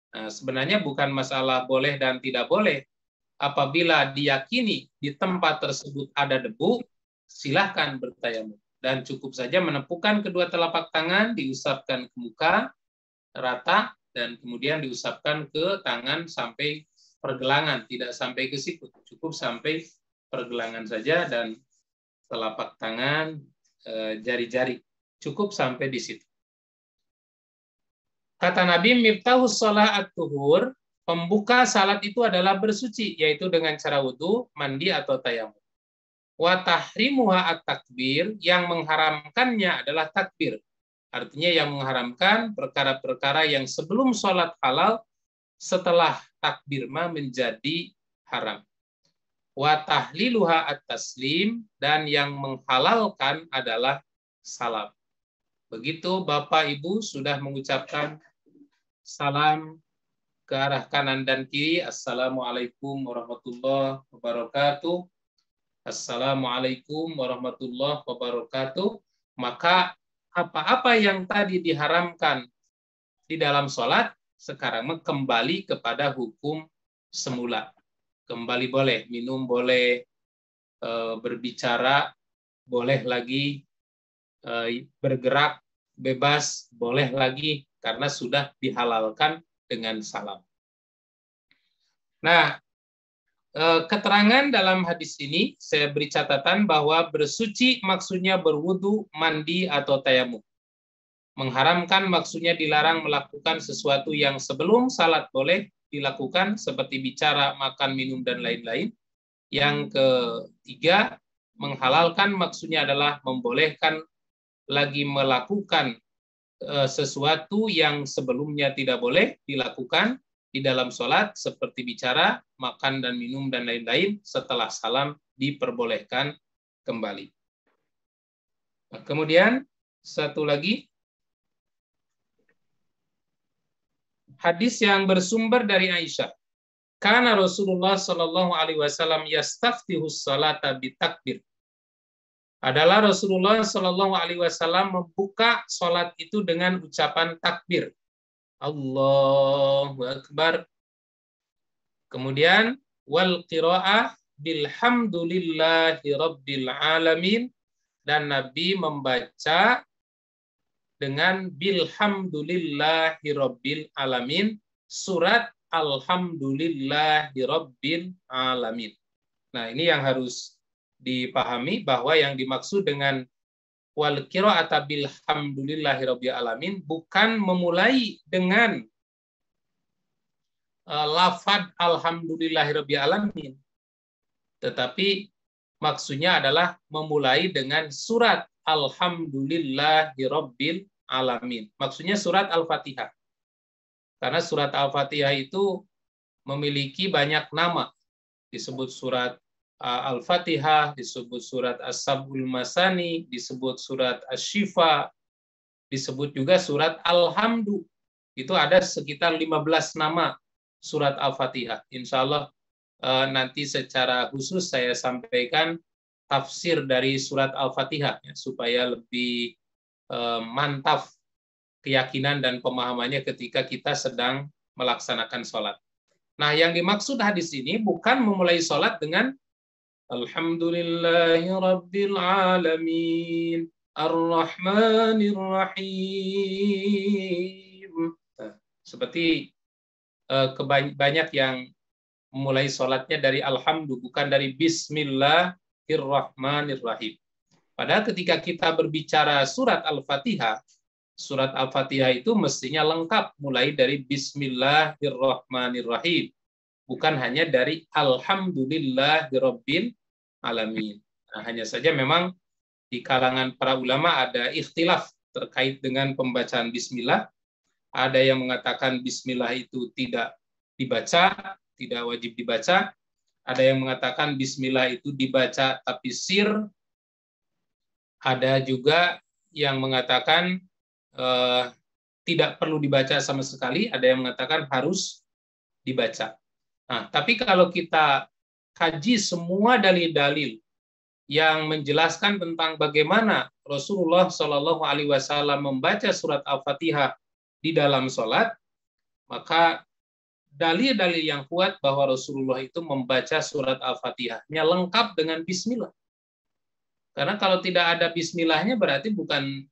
Nah, sebenarnya bukan masalah boleh dan tidak boleh. Apabila diyakini di tempat tersebut ada debu, silahkan bertayamum. Dan cukup saja menepukkan kedua telapak tangan, diusapkan ke muka, rata, dan kemudian diusapkan ke tangan sampai pergelangan, tidak sampai ke sikut, cukup sampai pergelangan saja, dan telapak tangan, jari-jari, cukup sampai di situ. Kata Nabi, miftahus shalah at-tuhur, pembuka salat itu adalah bersuci, yaitu dengan cara wudhu, mandi, atau tayamum. Wa tahrimuha at-takbir, yang mengharamkannya adalah takbir. Artinya yang mengharamkan perkara-perkara yang sebelum sholat halal, setelah takbir menjadi haram. Wa tahliluha at-taslim, dan yang menghalalkan adalah salam. Begitu Bapak Ibu sudah mengucapkan salam ke arah kanan dan kiri, Assalamualaikum warahmatullahi wabarakatuh. Assalamualaikum warahmatullahi wabarakatuh. Maka apa-apa yang tadi diharamkan di dalam sholat, sekarang kembali kepada hukum semula. Kembali boleh, minum boleh, berbicara boleh lagi, bergerak bebas boleh lagi, karena sudah dihalalkan dengan salam. Nah, keterangan dalam hadis ini saya beri catatan bahwa bersuci maksudnya berwudu, mandi, atau tayamum. Mengharamkan maksudnya dilarang melakukan sesuatu yang sebelum salat boleh dilakukan, seperti bicara, makan, minum, dan lain-lain. Yang ketiga, menghalalkan maksudnya adalah membolehkan lagi melakukan sesuatu yang sebelumnya tidak boleh dilakukan di dalam sholat, seperti bicara, makan, dan minum, dan lain-lain. Setelah salam diperbolehkan kembali. Nah, kemudian satu lagi, hadis yang bersumber dari Aisyah. Karena Rasulullah Shallallahu Alaihi Wasallam yastaftihus salata bitakbir. Adalah Rasulullah Shallallahu Alaihi Wasallam membuka sholat itu dengan ucapan takbir. Allahu Akbar. Kemudian wal qiraah bilhamdulillahi rabbil alamin, dan Nabi membaca dengan bilhamdulillahi rabbil alamin, surat alhamdulillahi rabbil alamin. Nah, ini yang harus dipahami, bahwa yang dimaksud dengan wal qira'ata bilhamdulillahi rabbil alamin bukan memulai dengan lafad alhamdulillahi rabbil alamin, tetapi maksudnya adalah memulai dengan surat alhamdulillahi rabbil alamin. Maksudnya surat Al-Fatihah. Karena surat Al-Fatihah itu memiliki banyak nama. Disebut surat Al-Fatihah, disebut surat As-Sab'ul Masani, disebut surat Asy-Syifa, disebut juga surat Alhamdu. Itu ada sekitar 15 nama surat Al-Fatihah. Insya Allah nanti secara khusus saya sampaikan tafsir dari surat Al-Fatihah, ya, supaya lebih mantap keyakinan dan pemahamannya ketika kita sedang melaksanakan sholat. Nah, yang dimaksud hadis ini bukan memulai sholat dengan Alhamdulillahi Rabbil Alamin, Ar-Rahmanir Rahim. Nah, seperti banyak yang memulai sholatnya dari alhamdu, bukan dari bismillahirrahmanirrahim. Padahal ketika kita berbicara surat Al-Fatihah itu mestinya lengkap mulai dari bismillahirrahmanirrahim, bukan hanya dari alhamdulillahirabbil alamin. Nah, hanya saja memang di kalangan para ulama ada ikhtilaf terkait dengan pembacaan bismillah. Ada yang mengatakan bismillah itu tidak dibaca, tidak wajib dibaca. Ada yang mengatakan bismillah itu dibaca tapi sir. Ada juga yang mengatakan tidak perlu dibaca sama sekali. Ada yang mengatakan harus dibaca. Nah, tapi kalau kita kaji semua dalil-dalil yang menjelaskan tentang bagaimana Rasulullah Shallallahu Alaihi Wasallam membaca surat Al-Fatihah di dalam sholat, maka dalil-dalil yang kuat bahwa Rasulullah itu membaca surat Al-Fatihahnya lengkap dengan Bismillah. Karena kalau tidak ada Bismillahnya berarti bukan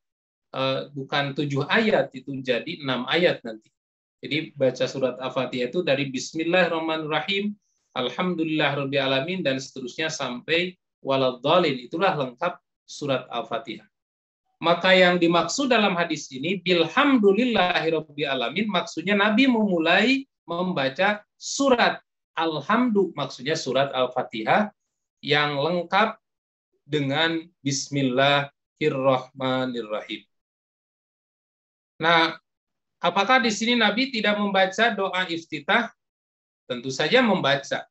7 ayat, itu jadi 6 ayat nanti. Jadi baca surat Al-Fatihah itu dari Bismillahirrahmanirrahim, Alhamdulillahirabbil alamin, dan seterusnya sampai waladhdallin. Itulah lengkap surat Al-Fatihah. Maka yang dimaksud dalam hadis ini bilhamdulillahirabbil alamin, maksudnya Nabi memulai membaca surat Alhamdu, maksudnya surat Al-Fatihah yang lengkap dengan Bismillahirrahmanirrahim. Nah, apakah di sini Nabi tidak membaca doa iftitah? Tentu saja membaca.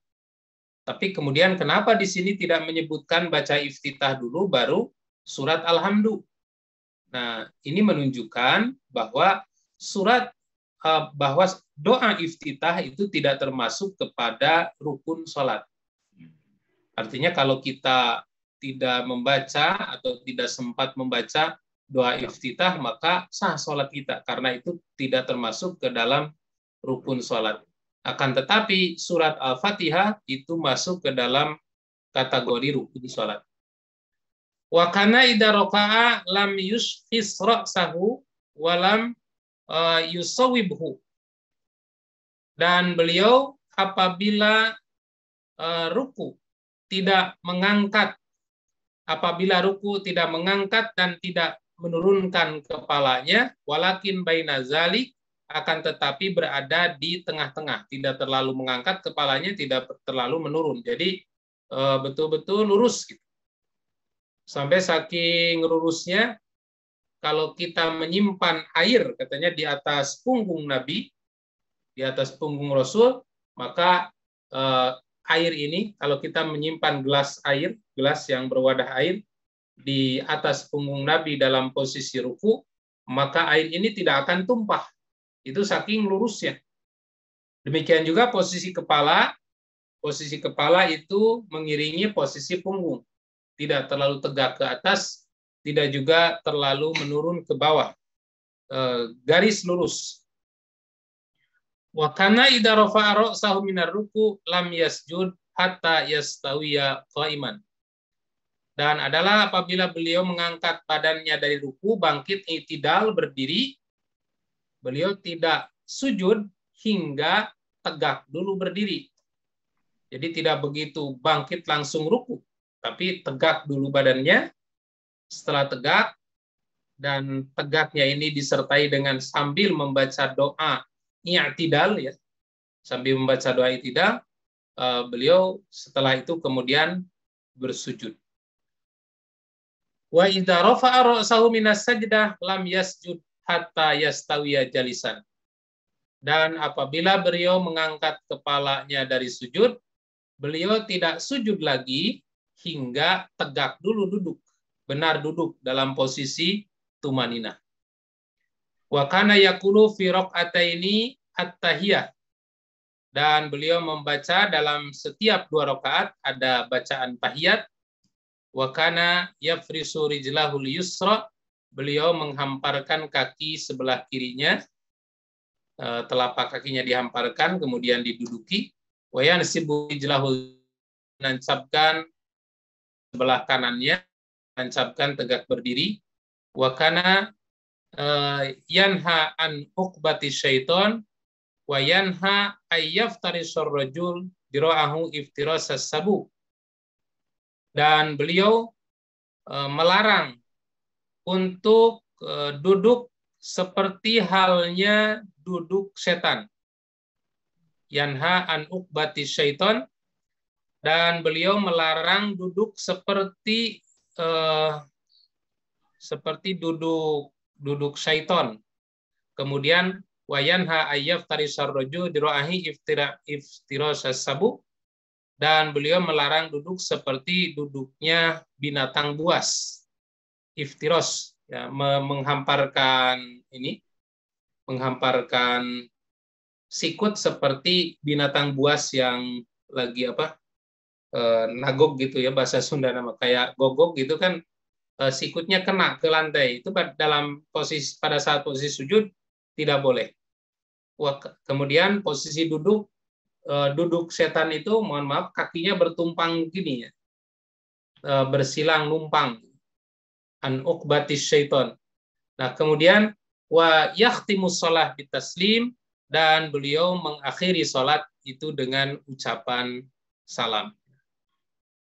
Tapi kemudian kenapa di sini tidak menyebutkan baca iftitah dulu baru surat Alhamdu? Nah, ini menunjukkan bahwa bahwa doa iftitah itu tidak termasuk kepada rukun sholat. Artinya kalau kita tidak membaca atau tidak sempat membaca doa iftitah, maka sah sholat kita, karena itu tidak termasuk ke dalam rukun sholat. Akan tetapi surat Al-Fatihah itu masuk ke dalam kategori rukun sholat. Wa kana idza raka'a lam yushkhis ra'sahu wa lam yusawwibhu. Dan beliau apabila ruku tidak mengangkat, dan tidak menurunkan kepalanya, walakin baina zalik, akan tetapi berada di tengah-tengah, tidak terlalu mengangkat kepalanya, tidak terlalu menurun. Jadi betul-betul lurus gitu. Sampai saking lurusnya, kalau kita menyimpan air, katanya di atas punggung Nabi, di atas punggung Rasul, maka air ini, kalau kita menyimpan gelas yang berwadah air di atas punggung Nabi dalam posisi ruku, maka air ini tidak akan tumpah. Itu saking lurusnya. Demikian juga posisi kepala itu mengiringi posisi punggung. Tidak terlalu tegak ke atas, tidak juga terlalu menurun ke bawah. Garis lurus. Wa kana idza rafa'a ra'sahu minar ruku lam yasjud hatta yastawiya qa'iman. Dan adalah apabila beliau mengangkat badannya dari ruku, bangkit i'tidal berdiri, beliau tidak sujud hingga tegak dulu berdiri. Jadi tidak begitu bangkit langsung ruku, tapi tegak dulu badannya. Setelah tegak, dan tegaknya ini disertai dengan sambil membaca doa i'tidal, ya, sambil membaca doa i'tidal, beliau setelah itu kemudian bersujud. Wa idza rafa'a ra'sahu minas sajdah lam yasjud hatta yastawiya jalisan. Dan apabila beliau mengangkat kepalanya dari sujud, beliau tidak sujud lagi hingga tegak dulu duduk, benar duduk dalam posisi tumaninah. Wa kana yaqulu fi raq'ataini at-tahiyah. Dan beliau membaca dalam setiap 2 rakaat ada bacaan tahiyat. Wa kana yafrisu rijlahul yusra. Beliau menghamparkan kaki sebelah kirinya, telapak kakinya dihamparkan kemudian diduduki. Wa yansibu rijlahul, menancapkan sebelah kanannya, menancapkan tegak berdiri. Wa kana yanha an uqbati syaiton wa yanha ayyaftarisur rajul dira'ahu iftiras as-sabu. Dan beliau melarang untuk duduk seperti halnya duduk setan. Yanha an uqbati syaiton, dan beliau melarang duduk seperti duduk syaiton. Kemudian wayanha ayyaf tarisar rajul dira'ahi iftiras as-sabu, dan beliau melarang duduk seperti duduknya binatang buas. Iftiros, ya, menghamparkan sikut seperti binatang buas yang lagi nagok gitu ya, bahasa Sunda nama, kayak gogok gitu kan, sikutnya kena ke lantai. Itu pada saat posisi sujud tidak boleh. Kemudian posisi duduk setan itu, mohon maaf, kakinya bertumpang gini ya, bersilang numpang, an uqbatis syaiton. Nah, kemudian wa yakhtimus shalah bitaslim, dan beliau mengakhiri salat itu dengan ucapan salam.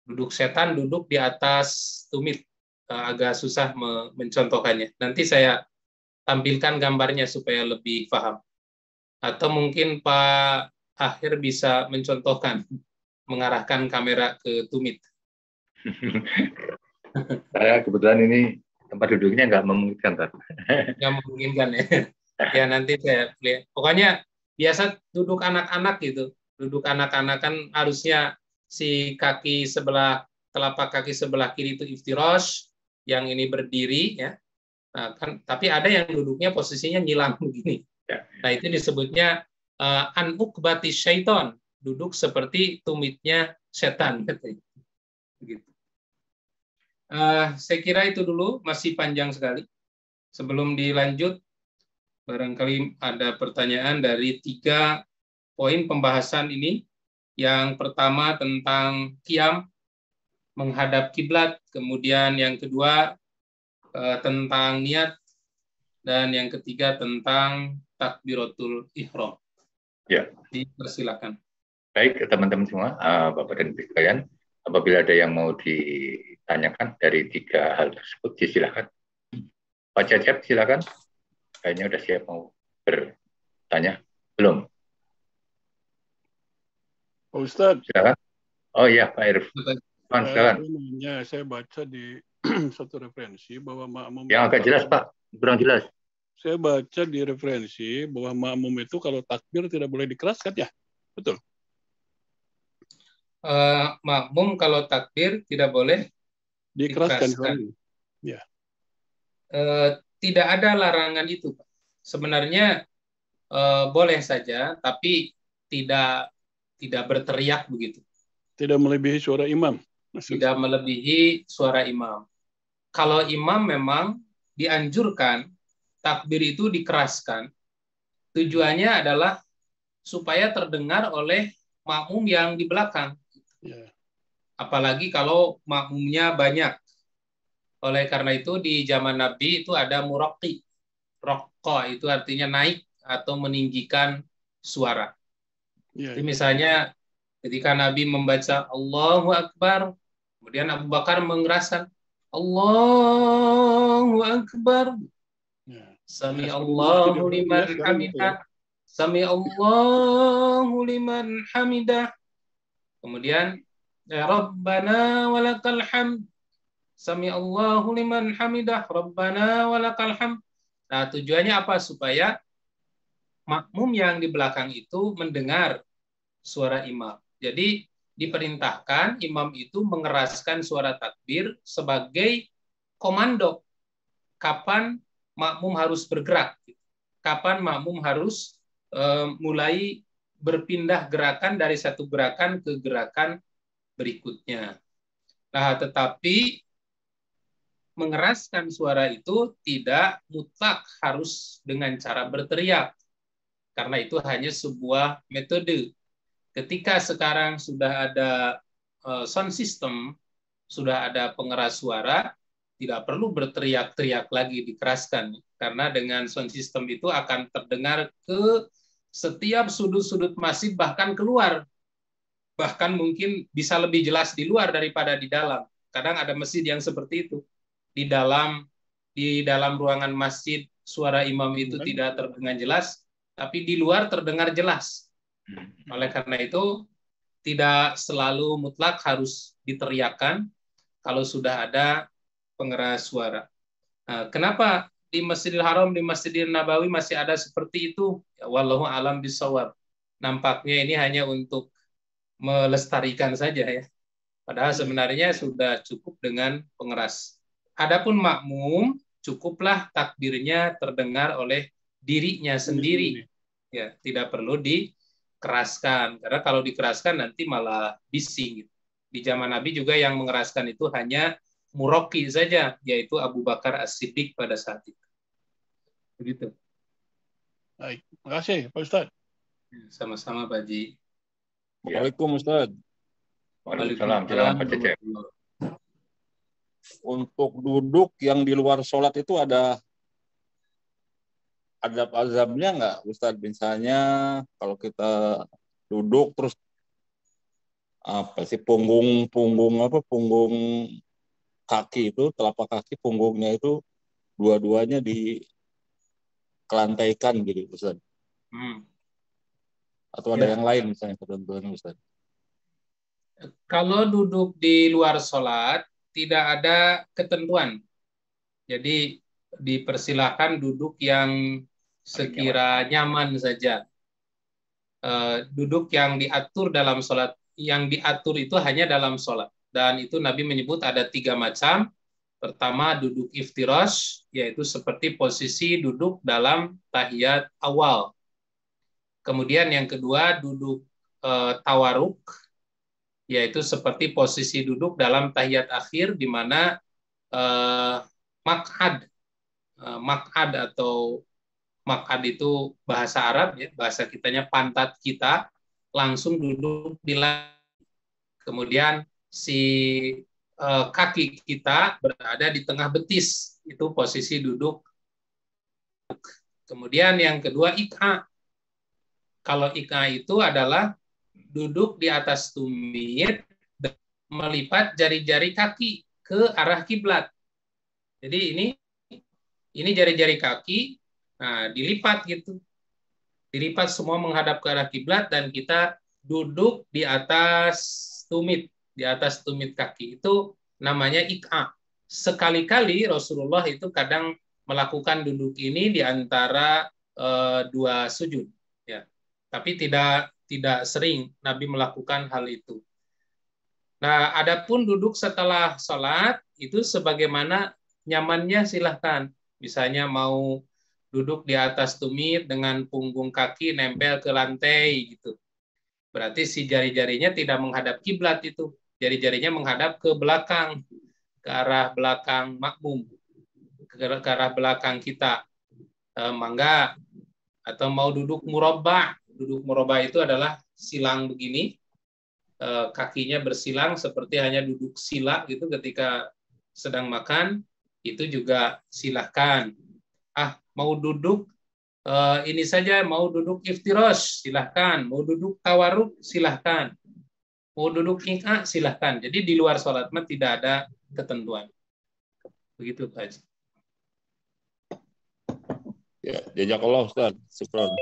Duduk setan duduk di atas tumit, agak susah mencontohkannya. Nanti saya tampilkan gambarnya supaya lebih paham. Atau mungkin Pak Akhir bisa mencontohkan, mengarahkan kamera ke tumit. Saya kebetulan ini tempat duduknya nggak memungkinkan, Pak. Nggak memungkinkan ya. Ya nanti saya lihat. Pokoknya biasa duduk anak-anak gitu. Duduk anak-anak kan harusnya si telapak kaki sebelah kiri itu iftirosh, yang ini berdiri ya. Nah, kan, tapi ada yang duduknya posisinya nyilang begini. Nah, itu disebutnya an uqbati syaiton, duduk seperti tumitnya setan. Gitu. Saya kira itu dulu, masih panjang sekali. Sebelum dilanjut, barangkali ada pertanyaan dari 3 poin pembahasan ini. Yang pertama tentang qiyam, menghadap kiblat, kemudian yang kedua tentang niat, dan yang ketiga tentang takbiratul ihram. Ya. Dipersilakan. Baik, teman-teman semua, Bapak dan Ibu sekalian, apabila ada yang mau ditanyakan dari 3 hal tersebut, silakan. Pak Cecep, silakan. Kayaknya udah siap mau bertanya. Belum? Pak Ustadz. Silakan. Oh iya, Pak Irf. Silakan. Saya baca di satu referensi bahwa makmum yang agak jelas, Pak. Kurang jelas. Saya baca di referensi bahwa makmum itu kalau takbir tidak boleh dikeraskan, ya? Betul? Makmum kalau takbir tidak boleh dikeraskan. Ya. Tidak ada larangan itu, Pak. Sebenarnya boleh saja, tapi tidak berteriak begitu. Tidak melebihi suara imam. Tidak melebihi suara imam. Kalau imam memang dianjurkan takbir itu dikeraskan. Tujuannya adalah supaya terdengar oleh makmum yang di belakang. Ya. Apalagi kalau makmumnya banyak. Oleh karena itu di zaman Nabi itu ada muraqi. Rokko itu artinya naik atau meninggikan suara. Ya. Jadi misalnya ketika Nabi membaca Allahu Akbar, kemudian Abu Bakar mengeraskan Allahu Akbar. Ya. Sami Allahu liman hamidah. Sami Allahu liman hamidah. Kemudian Rabbana walakal hamd. Sami Allahu liman hamidah. Rabbana walakal hamd. Nah, tujuannya apa? Supaya makmum yang di belakang itu mendengar suara imam. Jadi diperintahkan imam itu mengeraskan suara takbir sebagai komando kapan makmum harus bergerak, kapan makmum harus mulai berpindah gerakan dari satu gerakan ke gerakan berikutnya. Nah, tetapi mengeraskan suara itu tidak mutlak harus dengan cara berteriak, karena itu hanya sebuah metode. Ketika sekarang sudah ada sound system, sudah ada pengeras suara, tidak perlu berteriak-teriak lagi dikeraskan, karena dengan sound system itu akan terdengar ke setiap sudut-sudut masjid, bahkan keluar. bahkan mungkin bisa lebih jelas di luar daripada di dalam. Kadang ada masjid yang seperti itu. Di dalam ruangan masjid suara imam itu tidak terdengar jelas, tapi di luar terdengar jelas. Oleh karena itu tidak selalu mutlak harus diteriakkan kalau sudah ada pengeras suara. Nah, kenapa di Masjidil Haram, di Masjidil Nabawi masih ada seperti itu? Ya, wallahu alam bisawab. Nampaknya ini hanya untuk melestarikan saja ya. Padahal sebenarnya sudah cukup dengan pengeras. Adapun makmum, cukuplah takbirnya terdengar oleh dirinya sendiri. Ya, tidak perlu dikeraskan. Karena kalau dikeraskan nanti malah bising. Di zaman Nabi juga yang mengeraskan itu hanya Muraqi saja, yaitu Abu Bakar As-Siddiq pada saat itu. Begitu. Baik, terima kasih Pak Ustadz. Sama-sama Pak Ji. Waalaikumsalam Ustadz. Waalaikumsalam. Silakan Pak Cecep. Untuk duduk yang di luar sholat itu ada azabnya nggak Ustadz? Misalnya kalau kita duduk terus punggung kaki itu, telapak kaki punggungnya itu dua-duanya dikelantaikan gitu Ustadz. Atau ada yang lain misalnya ketentuan Ustadz? Kalau duduk di luar sholat tidak ada ketentuan. Jadi dipersilahkan duduk yang sekira nyaman saja. Duduk yang diatur dalam sholat, yang diatur itu hanya dalam sholat. Dan itu Nabi menyebut ada 3 macam. Pertama duduk iftirash, yaitu seperti posisi duduk dalam tahiyat awal. Kemudian yang kedua duduk tawaruk, yaitu seperti posisi duduk dalam tahiyat akhir di mana maq'ad atau maq'ad itu bahasa Arab ya, bahasa kitanya pantat kita langsung duduk di langit. Kemudian si kaki kita berada di tengah betis, itu posisi duduk. Kemudian yang kedua iqa. Kalau iqa itu adalah duduk di atas tumit, melipat jari-jari kaki ke arah kiblat. Jadi ini jari-jari kaki, nah dilipat gitu, dilipat semua menghadap ke arah kiblat dan kita duduk di atas tumit kaki. Itu namanya iqa. Sekali-kali Rasulullah itu kadang melakukan duduk ini di antara 2 sujud, ya. Tapi tidak sering Nabi melakukan hal itu. Nah, adapun duduk setelah sholat itu sebagaimana nyamannya silahkan. Misalnya mau duduk di atas tumit dengan punggung kaki nempel ke lantai gitu. Berarti si jari-jarinya tidak menghadap kiblat itu. Jari-jarinya menghadap ke belakang, ke arah belakang makmum, ke arah belakang kita. Mangga. Atau mau duduk murabba'. Duduk murabba' itu adalah silang begini, kakinya bersilang seperti hanya duduk sila gitu ketika sedang makan, itu juga silahkan. Mau duduk ini saja, mau duduk iftirash silahkan, mau duduk tawaruk silahkan, mau duduk iqa silahkan. Jadi di luar sholat mah tidak ada ketentuan. Begitu Pak Haji. Ya, jazakallah Ustaz. Syukran.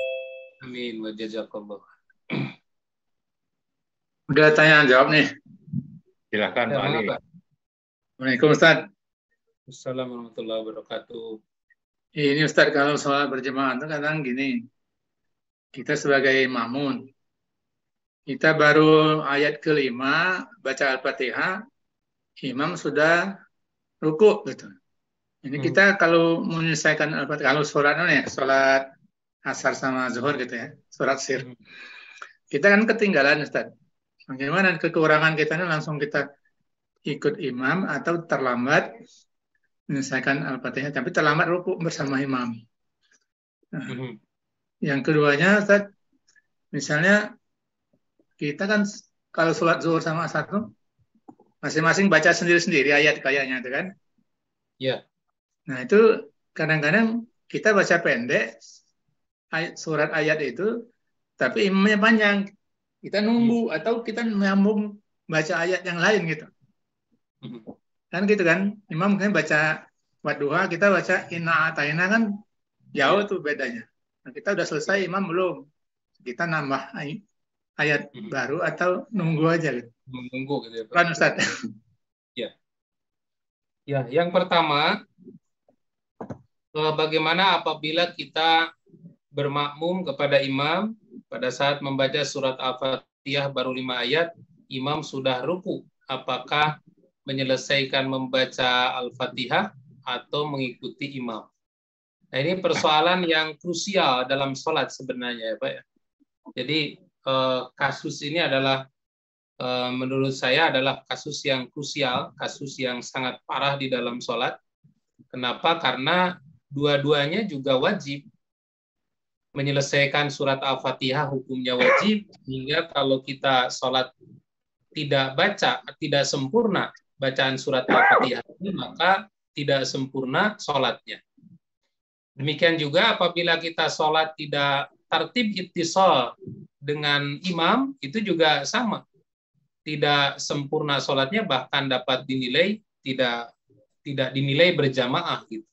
Amin wa jazakallah. Udah tanya jawab nih. Silakan Pak Ali. Waalaikumsalam Ustaz. Assalamualaikum warahmatullahi wabarakatuh. Ini Ustaz, kalau sholat berjamaah itu kadang gini, kita sebagai makmum, kita baru ayat ke-5 baca Al-Fatihah, imam sudah ruku gitu. Ini kita kalau menyelesaikan Al-Fatihah, kalau sholat asar sama zuhur gitu ya, sholat sir, kita kan ketinggalan Ustaz. Bagaimana kekurangan kita ini, langsung kita ikut imam atau terlambat menyelesaikan Al-Fatihah, tapi terlambat ruku bersama imam. Nah, yang keduanya Ustaz, misalnya kita kan kalau sholat zuhur sama asar itu masing-masing baca sendiri-sendiri ayat kayaknya itu kan. Ya. Nah itu kadang-kadang kita baca pendek surat ayat itu, tapi imamnya panjang. kita nunggu atau kita menyambung baca ayat yang lain gitu. Kan gitu kan, imam kan baca Wadduha, kita baca Inna Atayna kan jauh tuh bedanya. Nah, kita udah selesai, imam belum. Kita nambah ayat baru atau nunggu aja gitu. Menunggu gitu ya, Pak. Kan Ustaz. Ya, yang pertama, bagaimana apabila kita bermakmum kepada imam pada saat membaca surat Al-Fatihah baru 5 ayat, imam sudah ruku. Apakah menyelesaikan membaca Al-Fatihah atau mengikuti imam? Nah, ini persoalan yang krusial dalam sholat sebenarnya ya Pak ya. Jadi kasus ini adalah menurut saya adalah kasus yang krusial, kasus yang sangat parah di dalam sholat. Kenapa? Karena dua-duanya juga wajib. Menyelesaikan surat Al-Fatihah hukumnya wajib, sehingga kalau kita sholat tidak baca, tidak sempurna bacaan surat Al-Fatihah ini, maka tidak sempurna sholatnya. Demikian juga apabila kita sholat tidak tertib ittisal dengan imam, itu juga sama. Tidak sempurna sholatnya, bahkan dapat dinilai tidak dinilai berjamaah gitu.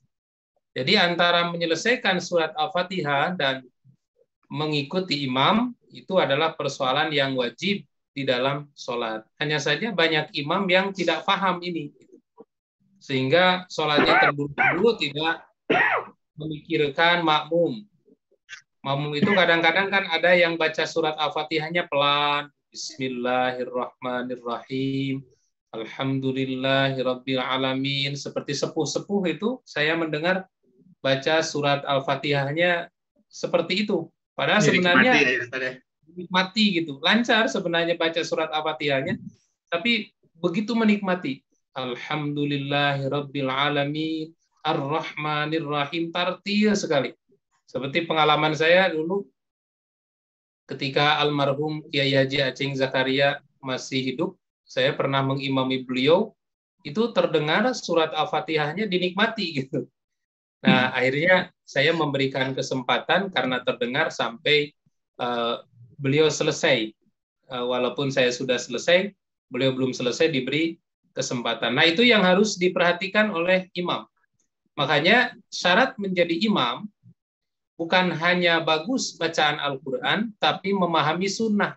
Jadi antara menyelesaikan surat Al-Fatihah dan mengikuti imam itu adalah persoalan yang wajib di dalam sholat. Hanya saja banyak imam yang tidak paham ini, sehingga sholatnya terburu-buru, tidak memikirkan makmum. Makmum itu kadang-kadang kan ada yang baca surat Al-Fatihahnya pelan. Bismillahirrahmanirrahim. Alhamdulillahirabbil alamin. Seperti sepuh-sepuh itu saya mendengar baca surat Al-Fatihahnya seperti itu. Padahal sebenarnya menikmati gitu. Lancar sebenarnya baca surat Al-Fatihahnya, tapi begitu menikmati. Alhamdulillahirabbil alamin. Ar-Rahmanir-Rahim, tartil sekali. Seperti pengalaman saya dulu ketika almarhum Kiai Haji Aceng Zakaria masih hidup, saya pernah mengimami beliau, itu terdengar surat Al-Fatihahnya dinikmati gitu. Nah, akhirnya saya memberikan kesempatan karena terdengar sampai beliau selesai. Walaupun saya sudah selesai, beliau belum selesai, diberi kesempatan. Nah, itu yang harus diperhatikan oleh imam. Makanya syarat menjadi imam bukan hanya bagus bacaan Al-Quran, tapi memahami sunnah.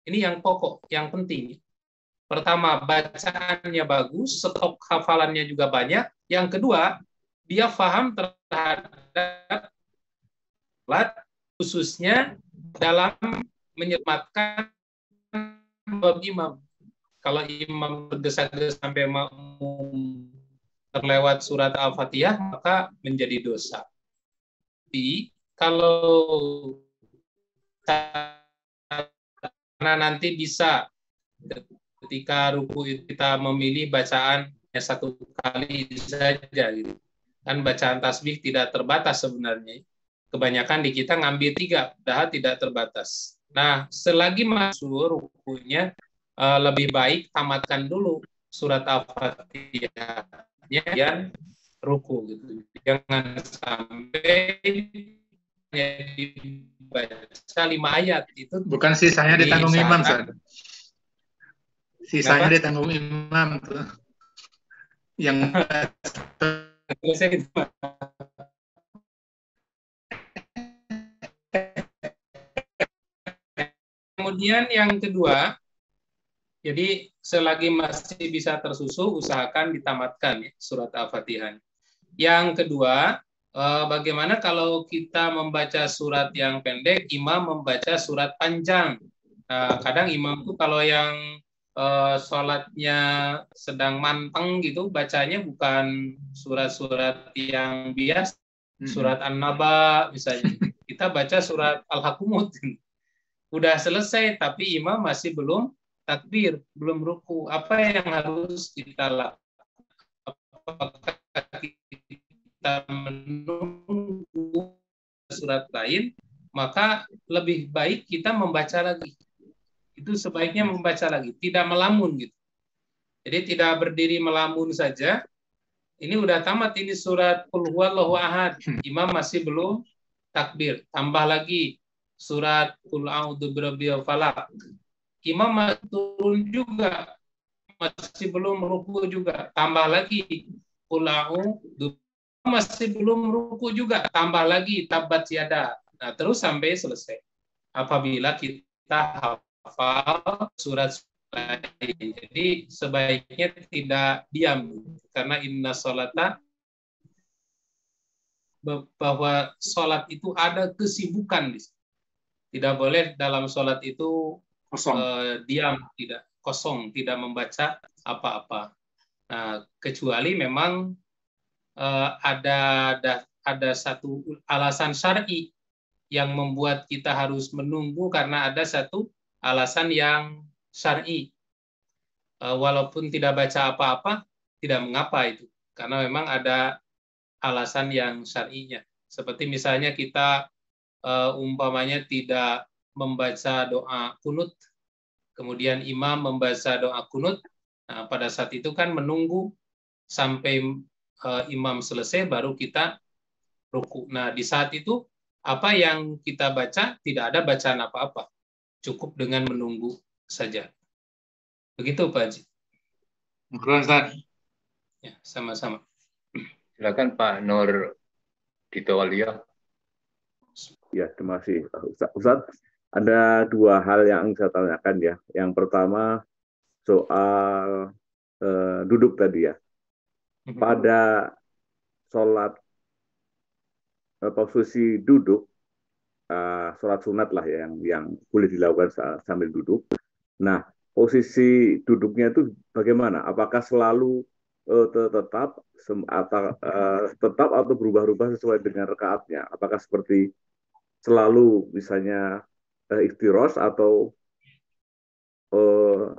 Ini yang pokok, yang penting. Pertama, bacaannya bagus, stok hafalannya juga banyak. Yang kedua, dia paham terhadap sholat, khususnya dalam menyematkan bab imam. Kalau imam tergesa-gesa sampai makmum terlewat surat Al-Fatihah, maka menjadi dosa. Tapi kalau karena nanti bisa ketika ruku kita memilih bacaan satu kali saja, gitu. Kan bacaan tasbih tidak terbatas sebenarnya. Kebanyakan di kita ngambil 3, padahal tidak terbatas. Nah, selagi masuk rukunya, lebih baik tamatkan dulu surat Al-Fatihah yang ruku gitu. Jangan sampai dibaca 5 ayat itu. Bukan sisanya ditanggung imam, Ustaz. Sisanya Kenapa? ditanggung imam tuh. Yang kemudian yang kedua, jadi selagi masih bisa tersusul, usahakan ditamatkan ya, surat Al-Fatihah. Yang kedua, bagaimana kalau kita membaca surat yang pendek, imam membaca surat panjang. Kadang imam tuh kalau yang sholatnya sedang manteng gitu, bacanya bukan surat-surat yang biasa, surat An-Naba misalnya. Kita baca surat Al-Hakumut. Udah selesai, tapi imam masih belum takbir, belum ruku. Apa yang harus kita lakukan? Apakah kita menunggu surat lain? Maka lebih baik kita membaca lagi. Itu sebaiknya membaca lagi, tidak melamun gitu. Jadi tidak berdiri melamun saja. Ini udah tamat ini surat Qul Huwallahu Ahad. Imam masih belum takbir. Tambah lagi surat Qul a'udzu birabbil falaq. Imam turun juga, masih belum ruku juga, tambah lagi Qul a'udzu, masih belum ruku juga, tambah lagi tabat yada. Nah, terus sampai selesai. Apabila kita hafal surat lain. Jadi sebaiknya tidak diam, karena inna sholata, bahwa sholat itu ada kesibukan. Tidak boleh dalam sholat itu diam, tidak kosong, tidak membaca apa-apa. Nah, kecuali memang ada satu alasan syar'i yang membuat kita harus menunggu, karena ada satu alasan yang syar'i. Walaupun tidak baca apa-apa, tidak mengapa itu, karena memang ada alasan yang syar'inya. Seperti misalnya kita umpamanya tidak membaca doa kunut, kemudian imam membaca doa kunut. Nah, pada saat itu kan menunggu sampai imam selesai baru kita ruku. Nah, di saat itu apa yang kita baca tidak ada bacaan apa-apa, cukup dengan menunggu saja. Begitu Pak Haji. Ya, sama-sama. Silakan Pak Nur Dito Walia. Ya, terima kasih Ustaz. Ada dua hal yang saya tanyakan ya. Yang pertama soal duduk tadi ya. Pada sholat posisi duduk, sholat sunat lah ya, yang boleh dilakukan sambil duduk. Nah, posisi duduknya itu bagaimana? Apakah selalu tetap atau berubah-ubah sesuai dengan rakaatnya? Apakah seperti selalu misalnya iftirosh atau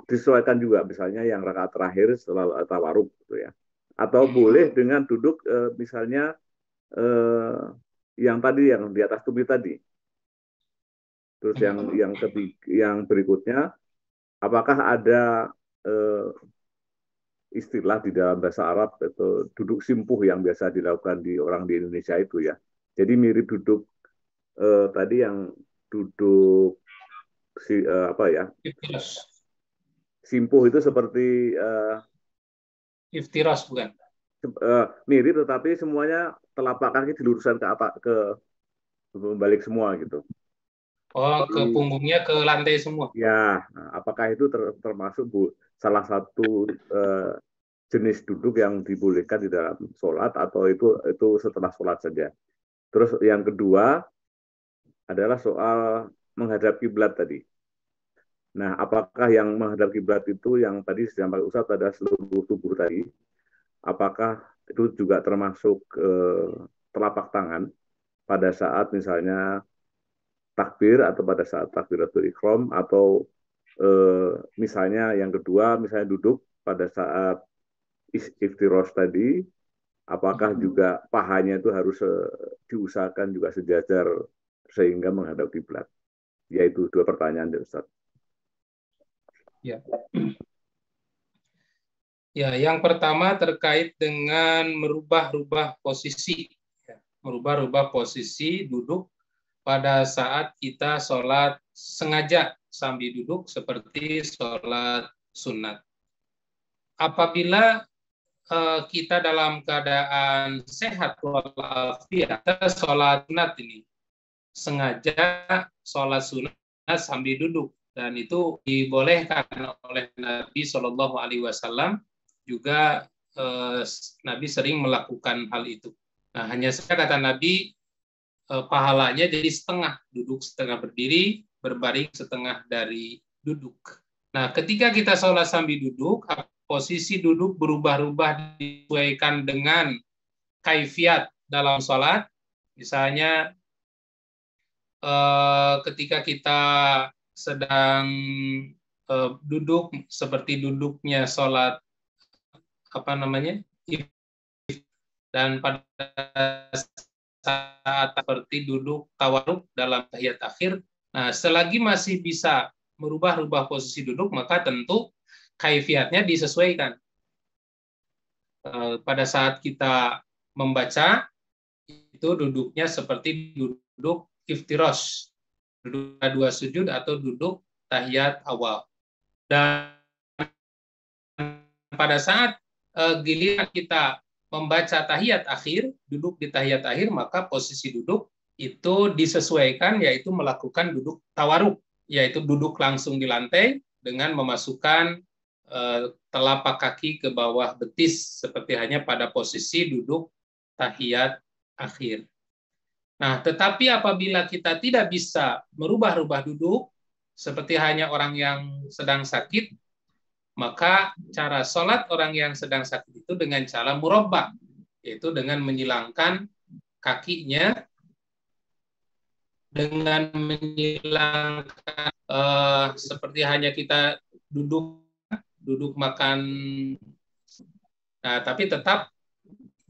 disesuaikan juga misalnya yang rakaat terakhir setelah tawarruk gitu ya? Atau boleh dengan duduk misalnya yang tadi yang di atas tumit tadi. Terus yang berikutnya, apakah ada istilah di dalam bahasa Arab itu duduk simpuh yang biasa dilakukan di orang di Indonesia itu ya. Jadi mirip duduk tadi yang duduk apa ya? Simpuh itu seperti iftiras bukan? Mirip, tetapi semuanya telapak kaki diluruskan ke balik semua gitu. Oh, ke punggungnya ke lantai semua. Ya, apakah itu termasuk salah satu jenis duduk yang dibolehkan di dalam sholat atau itu setelah sholat saja? Terus yang kedua adalah soal menghadap kiblat tadi. Nah, apakah yang menghadap kiblat itu yang tadi disampaikan Ustaz ada seluruh tubuh tadi? Apakah itu juga termasuk telapak tangan pada saat misalnya takbir atau pada saat takbiratul ihram atau misalnya yang kedua misalnya duduk pada saat iftirosh tadi, apakah juga pahanya itu harus diusahakan juga sejajar sehingga menghadap kiblat? Yaitu dua pertanyaan dari Ustaz. Ya. Ya, yang pertama terkait dengan merubah-rubah posisi. Merubah-rubah posisi duduk pada saat kita sholat sengaja sambil duduk seperti sholat sunat. Apabila kita dalam keadaan sehat walafiat, sholat sunat ini sengaja sholat sunat sambil duduk, dan itu dibolehkan oleh Nabi Shallallahu Alaihi Wasallam. Juga Nabi sering melakukan hal itu. Nah, hanya saja kata Nabi, pahalanya jadi setengah duduk, setengah berdiri, berbaring setengah dari duduk. Nah, ketika kita sholat sambil duduk, posisi duduk berubah-ubah disesuaikan dengan kaifiat dalam sholat. Misalnya, ketika kita sedang duduk seperti duduknya sholat dan pada saat seperti duduk tawarruk dalam tahiyat akhir, nah selagi masih bisa merubah-rubah posisi duduk, maka tentu kaifiatnya disesuaikan. Pada saat kita membaca itu duduknya seperti duduk iftirosh, dua sujud atau duduk tahiyat awal. Dan pada saat giliran kita membaca tahiyat akhir, duduk di tahiyat akhir, maka posisi duduk itu disesuaikan, yaitu melakukan duduk tawaruk, yaitu duduk langsung di lantai dengan memasukkan telapak kaki ke bawah betis seperti hanya pada posisi duduk tahiyat akhir. Nah, tetapi apabila kita tidak bisa merubah-rubah duduk seperti hanya orang yang sedang sakit, maka cara sholat orang yang sedang sakit itu dengan cara murabbah, yaitu dengan menyilangkan kakinya, dengan menyilangkan seperti hanya kita duduk makan, nah tapi tetap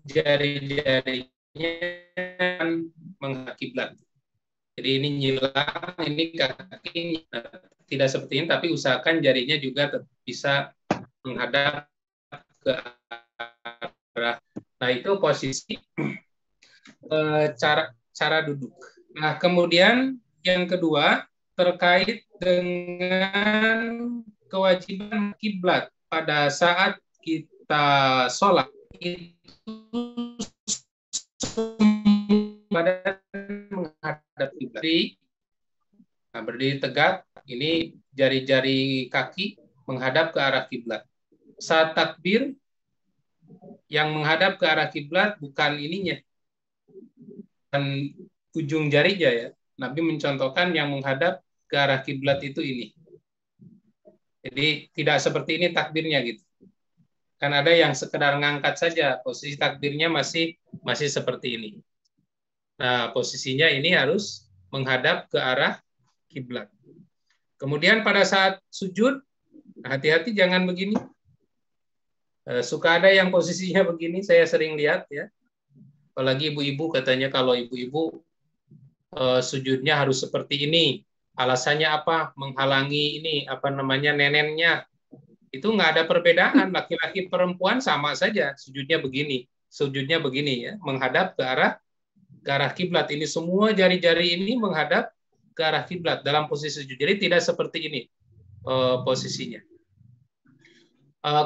jari-jarinya menghadap kiblat. Jadi ini nyilang, ini kaki, tidak seperti ini, tapi usahakan jarinya juga bisa menghadap ke arah. Nah, itu posisi cara duduk. Nah, kemudian yang kedua terkait dengan kewajiban kiblat pada saat kita sholat itu badan menghadap kiblat. Nah, berdiri tegak, ini jari-jari kaki menghadap ke arah kiblat. Saat takbir, yang menghadap ke arah kiblat bukan ininya, dan ujung jarinya ya. Nabi mencontohkan yang menghadap ke arah kiblat itu ini. Jadi tidak seperti ini takbirnya gitu. Kan ada yang sekedar ngangkat saja, posisi takbirnya masih seperti ini. Nah, posisinya ini harus menghadap ke arah kiblat. Kemudian pada saat sujud, hati-hati jangan begini. Suka ada yang posisinya begini, saya sering lihat ya. Apalagi ibu-ibu katanya kalau ibu-ibu sujudnya harus seperti ini. Alasannya apa? Menghalangi ini nenennya. Itu nggak ada perbedaan, laki-laki perempuan sama saja sujudnya begini. Sujudnya begini ya, menghadap ke arah kiblat. Ini semua jari-jari ini menghadap ke arah kiblat dalam posisi sujud. Jadi tidak seperti ini posisinya.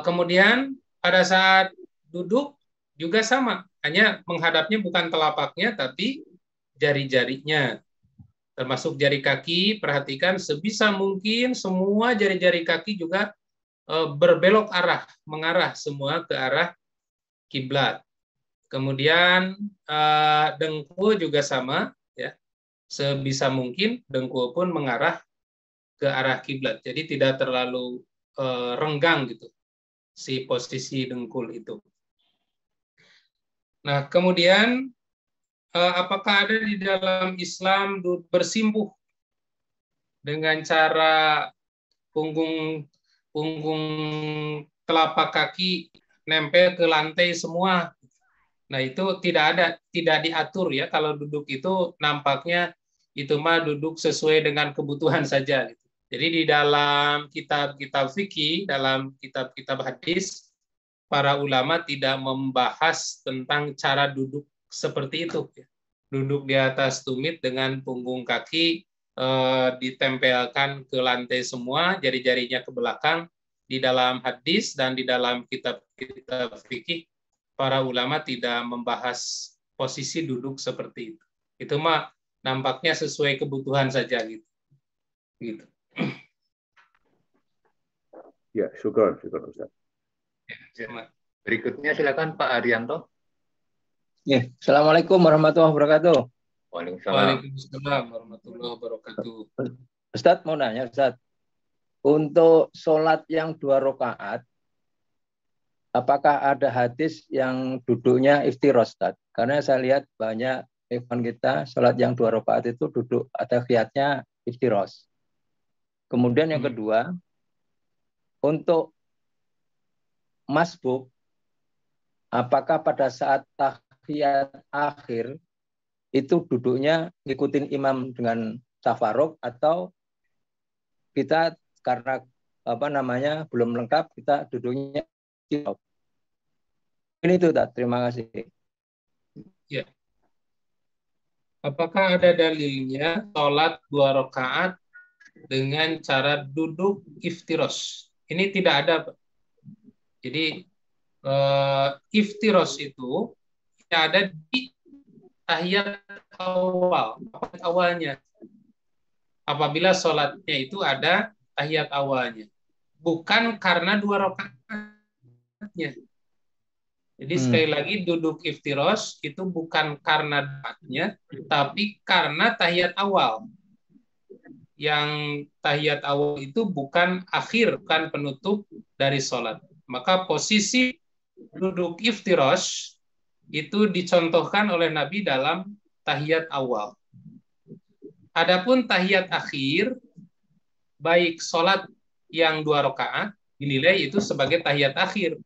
Kemudian pada saat duduk juga sama, hanya menghadapnya bukan telapaknya tapi jari-jarinya. Termasuk jari kaki, perhatikan sebisa mungkin semua jari-jari kaki juga berbelok arah, mengarah semua ke arah kiblat. Kemudian dengkul juga sama, ya. Sebisa mungkin dengkul pun mengarah ke arah kiblat. Jadi tidak terlalu renggang gitu si posisi dengkul itu. Nah, kemudian apakah ada di dalam Islam bersimpuh dengan cara punggung telapak kaki nempel ke lantai semua? Nah, itu tidak diatur ya. Kalau duduk itu nampaknya itu mah duduk sesuai dengan kebutuhan saja gitu. Jadi di dalam kitab-kitab fikih, dalam kitab-kitab hadis, para ulama tidak membahas tentang cara duduk seperti itu. Duduk di atas tumit dengan punggung kaki ditempelkan ke lantai semua, jari-jarinya ke belakang. Di dalam hadis dan di dalam kitab-kitab fikih, para ulama tidak membahas posisi duduk seperti itu. Itu mah nampaknya sesuai kebutuhan saja gitu. Gitu. Ya, syukur Ustaz. Ya. Berikutnya silakan Pak Arianto. Ya, Assalamualaikum warahmatullahi wabarakatuh. Waalaikumsalam warahmatullahi wabarakatuh. Ustaz mau nanya Ustaz, untuk sholat yang 2 rakaat, apakah ada hadis yang duduknya iftirosh Ustaz? Karena saya lihat banyak ikhwan kita sholat yang 2 rakaat itu duduk tahiyatnya iftirosh. Kemudian yang kedua, untuk masbuk, apakah pada saat tahiyat akhir itu duduknya ngikutin imam dengan tafarruq atau kita karena belum lengkap kita duduknya ini itu terima kasih. Ya. Apakah ada dalilnya sholat 2 rakaat dengan cara duduk iftiros? Ini tidak ada, Pak. Jadi iftiros itu ada di tahiyat awalnya. Apabila sholatnya itu ada tahiyat awalnya, bukan karena 2 rakaatnya. Jadi sekali lagi duduk iftiros itu bukan karena rakaatnya, tapi karena tahiyat awal. Yang tahiyat awal itu bukan akhir, bukan penutup dari sholat. Maka posisi duduk iftiros itu dicontohkan oleh Nabi dalam tahiyat awal. Adapun tahiyat akhir, baik sholat yang 2 rakaat dinilai itu sebagai tahiyat akhir.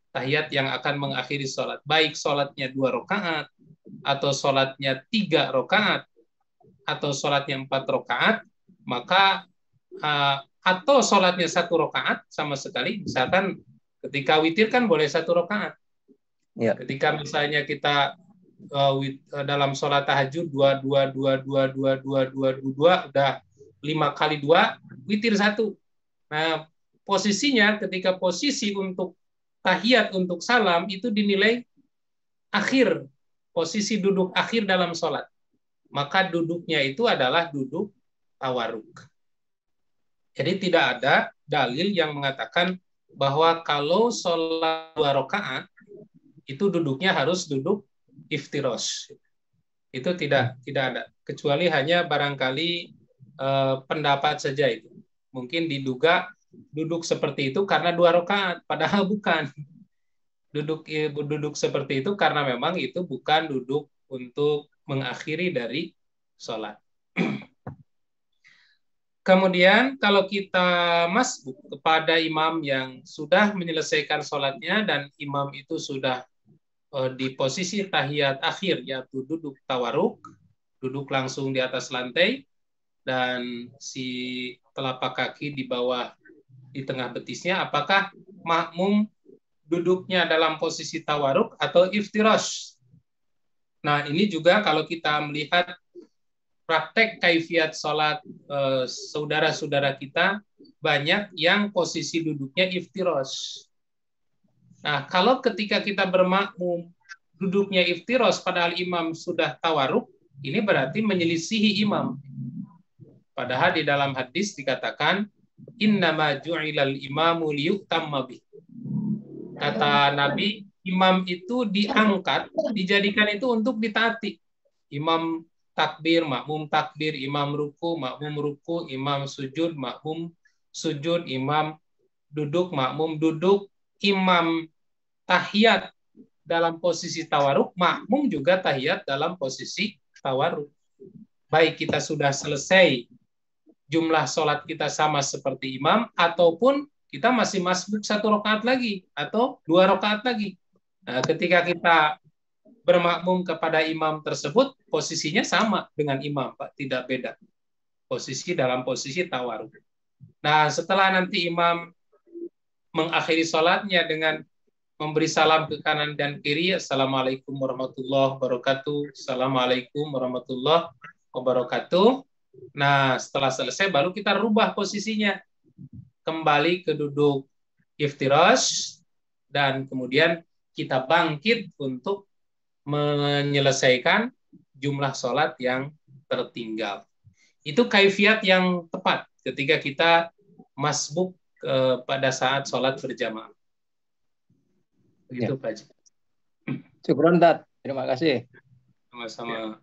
Tahiyat yang akan mengakhiri sholat. Baik sholatnya 2 rakaat, atau sholatnya 3 rakaat, atau sholatnya 4 rakaat, maka atau sholatnya 1 rakaat sama sekali. Misalkan ketika witir kan boleh 1 rakaat. Ya. Ketika misalnya kita dalam sholat tahajud 2 udah 5 kali 2 witir 1. Nah, posisinya ketika posisi untuk tahiyat untuk salam itu dinilai akhir, posisi duduk akhir dalam sholat. Maka duduknya itu adalah duduk tawaruk. Jadi tidak ada dalil yang mengatakan bahwa kalau sholat 2 rakaat itu duduknya harus duduk iftiros. Itu tidak ada. Kecuali hanya barangkali pendapat saja itu. Mungkin diduga duduk seperti itu karena 2 rakaat, padahal bukan. Duduk seperti itu karena memang itu bukan duduk untuk mengakhiri dari sholat. Kemudian kalau kita masbuk kepada imam yang sudah menyelesaikan sholatnya dan imam itu sudah di posisi tahiyat akhir, yaitu duduk tawaruk, duduk langsung di atas lantai, dan si telapak kaki di bawah di tengah betisnya, apakah makmum duduknya dalam posisi tawaruk atau iftirash? Nah, ini juga kalau kita melihat praktek kaifiat sholat saudara-saudara kita, banyak yang posisi duduknya iftirash. Nah, kalau ketika kita bermakmum duduknya iftirash padahal imam sudah tawaruk, ini berarti menyelisihi imam. Padahal di dalam hadis dikatakan innama ju'ilal imamu liyu'tamma bih. Kata Nabi, imam itu diangkat, dijadikan itu untuk ditaati. Imam takbir, makmum takbir, imam ruku, makmum ruku, imam sujud, makmum sujud, imam duduk, makmum duduk, imam tahiyat dalam posisi tawaruk, makmum juga tahiyat dalam posisi tawaruk. Baik kita sudah selesai jumlah sholat kita sama seperti imam, ataupun kita masih masbuk 1 rakaat lagi atau 2 rakaat lagi. Nah, ketika kita bermakmum kepada imam tersebut, posisinya sama dengan imam, Pak, tidak beda. Posisi dalam posisi tawaruk. Nah, setelah nanti imam mengakhiri sholatnya dengan memberi salam ke kanan dan kiri, Assalamualaikum warahmatullahi wabarakatuh, Assalamualaikum warahmatullahi wabarakatuh. Nah, setelah selesai baru kita rubah posisinya. Kembali ke duduk iftirash, dan kemudian kita bangkit untuk menyelesaikan jumlah sholat yang tertinggal. Itu kaifiat yang tepat ketika kita masbuk pada saat sholat berjamaah. Begitu, ya. Pak Haji. Syukron, Tat. Terima kasih. Sama-sama.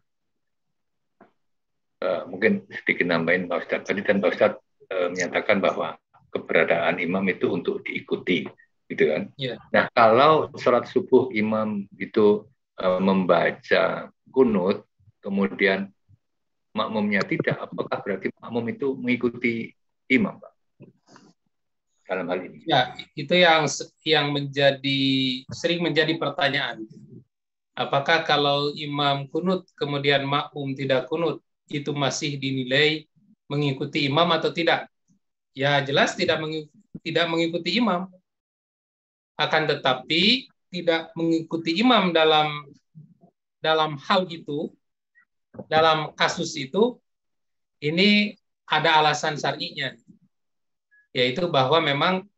Mungkin sedikit nambahin Pak Ustadz. Tadi kan Pak Ustadz menyatakan bahwa keberadaan imam itu untuk diikuti, gitu kan? Yeah. Nah, kalau sholat subuh imam itu membaca kunut, kemudian makmumnya tidak, apakah berarti makmum itu mengikuti imam, Pak? Dalam hal ini. Ya, itu yang sering menjadi pertanyaan. Apakah kalau imam kunut kemudian makmum tidak kunut, itu masih dinilai mengikuti imam atau tidak? Ya, jelas tidak mengikuti imam. Akan tetapi tidak mengikuti imam dalam hal itu dalam kasus itu ini ada alasan syar'inya, yaitu bahwa memang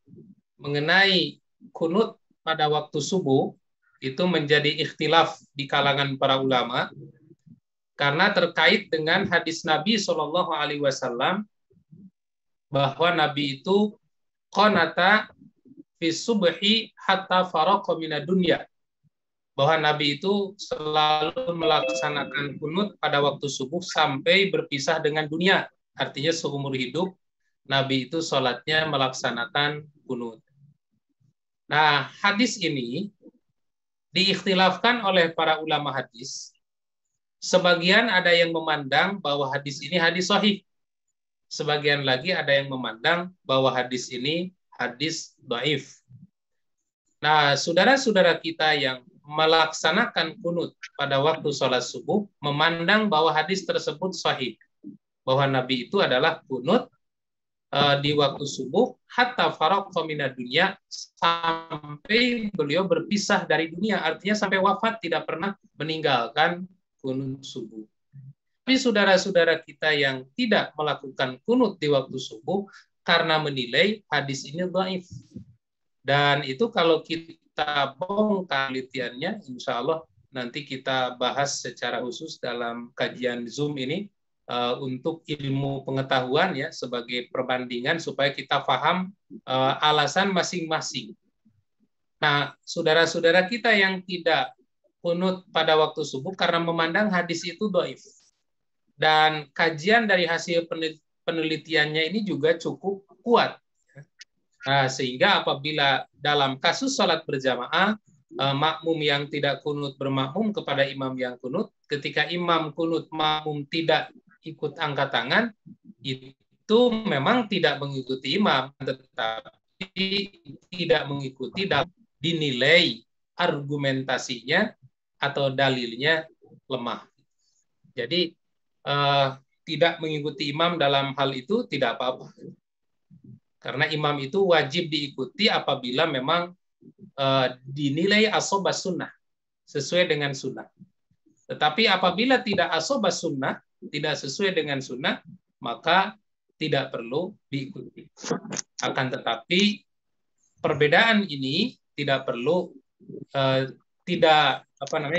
mengenai kunut pada waktu subuh itu menjadi ikhtilaf di kalangan para ulama karena terkait dengan hadis Nabi Shallallahu Alaihi Wasallam bahwa Nabi itu qanata fi subhi hatta faraqa minad dunya, bahwa Nabi itu selalu melaksanakan kunut pada waktu subuh sampai berpisah dengan dunia. Artinya seumur hidup Nabi itu sholatnya melaksanakan kunut. Nah, hadis ini diikhtilafkan oleh para ulama hadis. Sebagian ada yang memandang bahwa hadis ini hadis sahih. Sebagian lagi ada yang memandang bahwa hadis ini hadis dhaif. Nah, saudara-saudara kita yang melaksanakan kunut pada waktu sholat subuh memandang bahwa hadis tersebut sahih, bahwa Nabi itu adalah kunut di waktu subuh hatta faraqa minad dunya, sampai beliau berpisah dari dunia, artinya sampai wafat tidak pernah meninggalkan kunut subuh. Tapi saudara-saudara kita yang tidak melakukan kunut di waktu subuh karena menilai hadis ini dhaif. Dan itu kalau kita bongkar penelitiannya, insya Allah nanti kita bahas secara khusus dalam kajian Zoom ini untuk ilmu pengetahuan ya, sebagai perbandingan supaya kita paham alasan masing-masing. Nah, saudara-saudara kita yang tidak kunut pada waktu subuh karena memandang hadis itu dhaif. Dan kajian dari hasil penelitiannya ini juga cukup kuat. Nah, sehingga apabila dalam kasus sholat berjamaah, makmum yang tidak kunut bermakmum kepada imam yang kunut, ketika imam kunut makmum tidak ikut angkat tangan, itu memang tidak mengikuti imam, tetapi tidak mengikuti dalam dinilai argumentasinya atau dalilnya lemah. Jadi tidak mengikuti imam dalam hal itu tidak apa-apa. Karena imam itu wajib diikuti apabila memang dinilai asobas sunnah, sesuai dengan sunnah. Tetapi apabila tidak asobas sunnah, tidak sesuai dengan sunnah, maka tidak perlu diikuti. Akan tetapi perbedaan ini tidak perlu,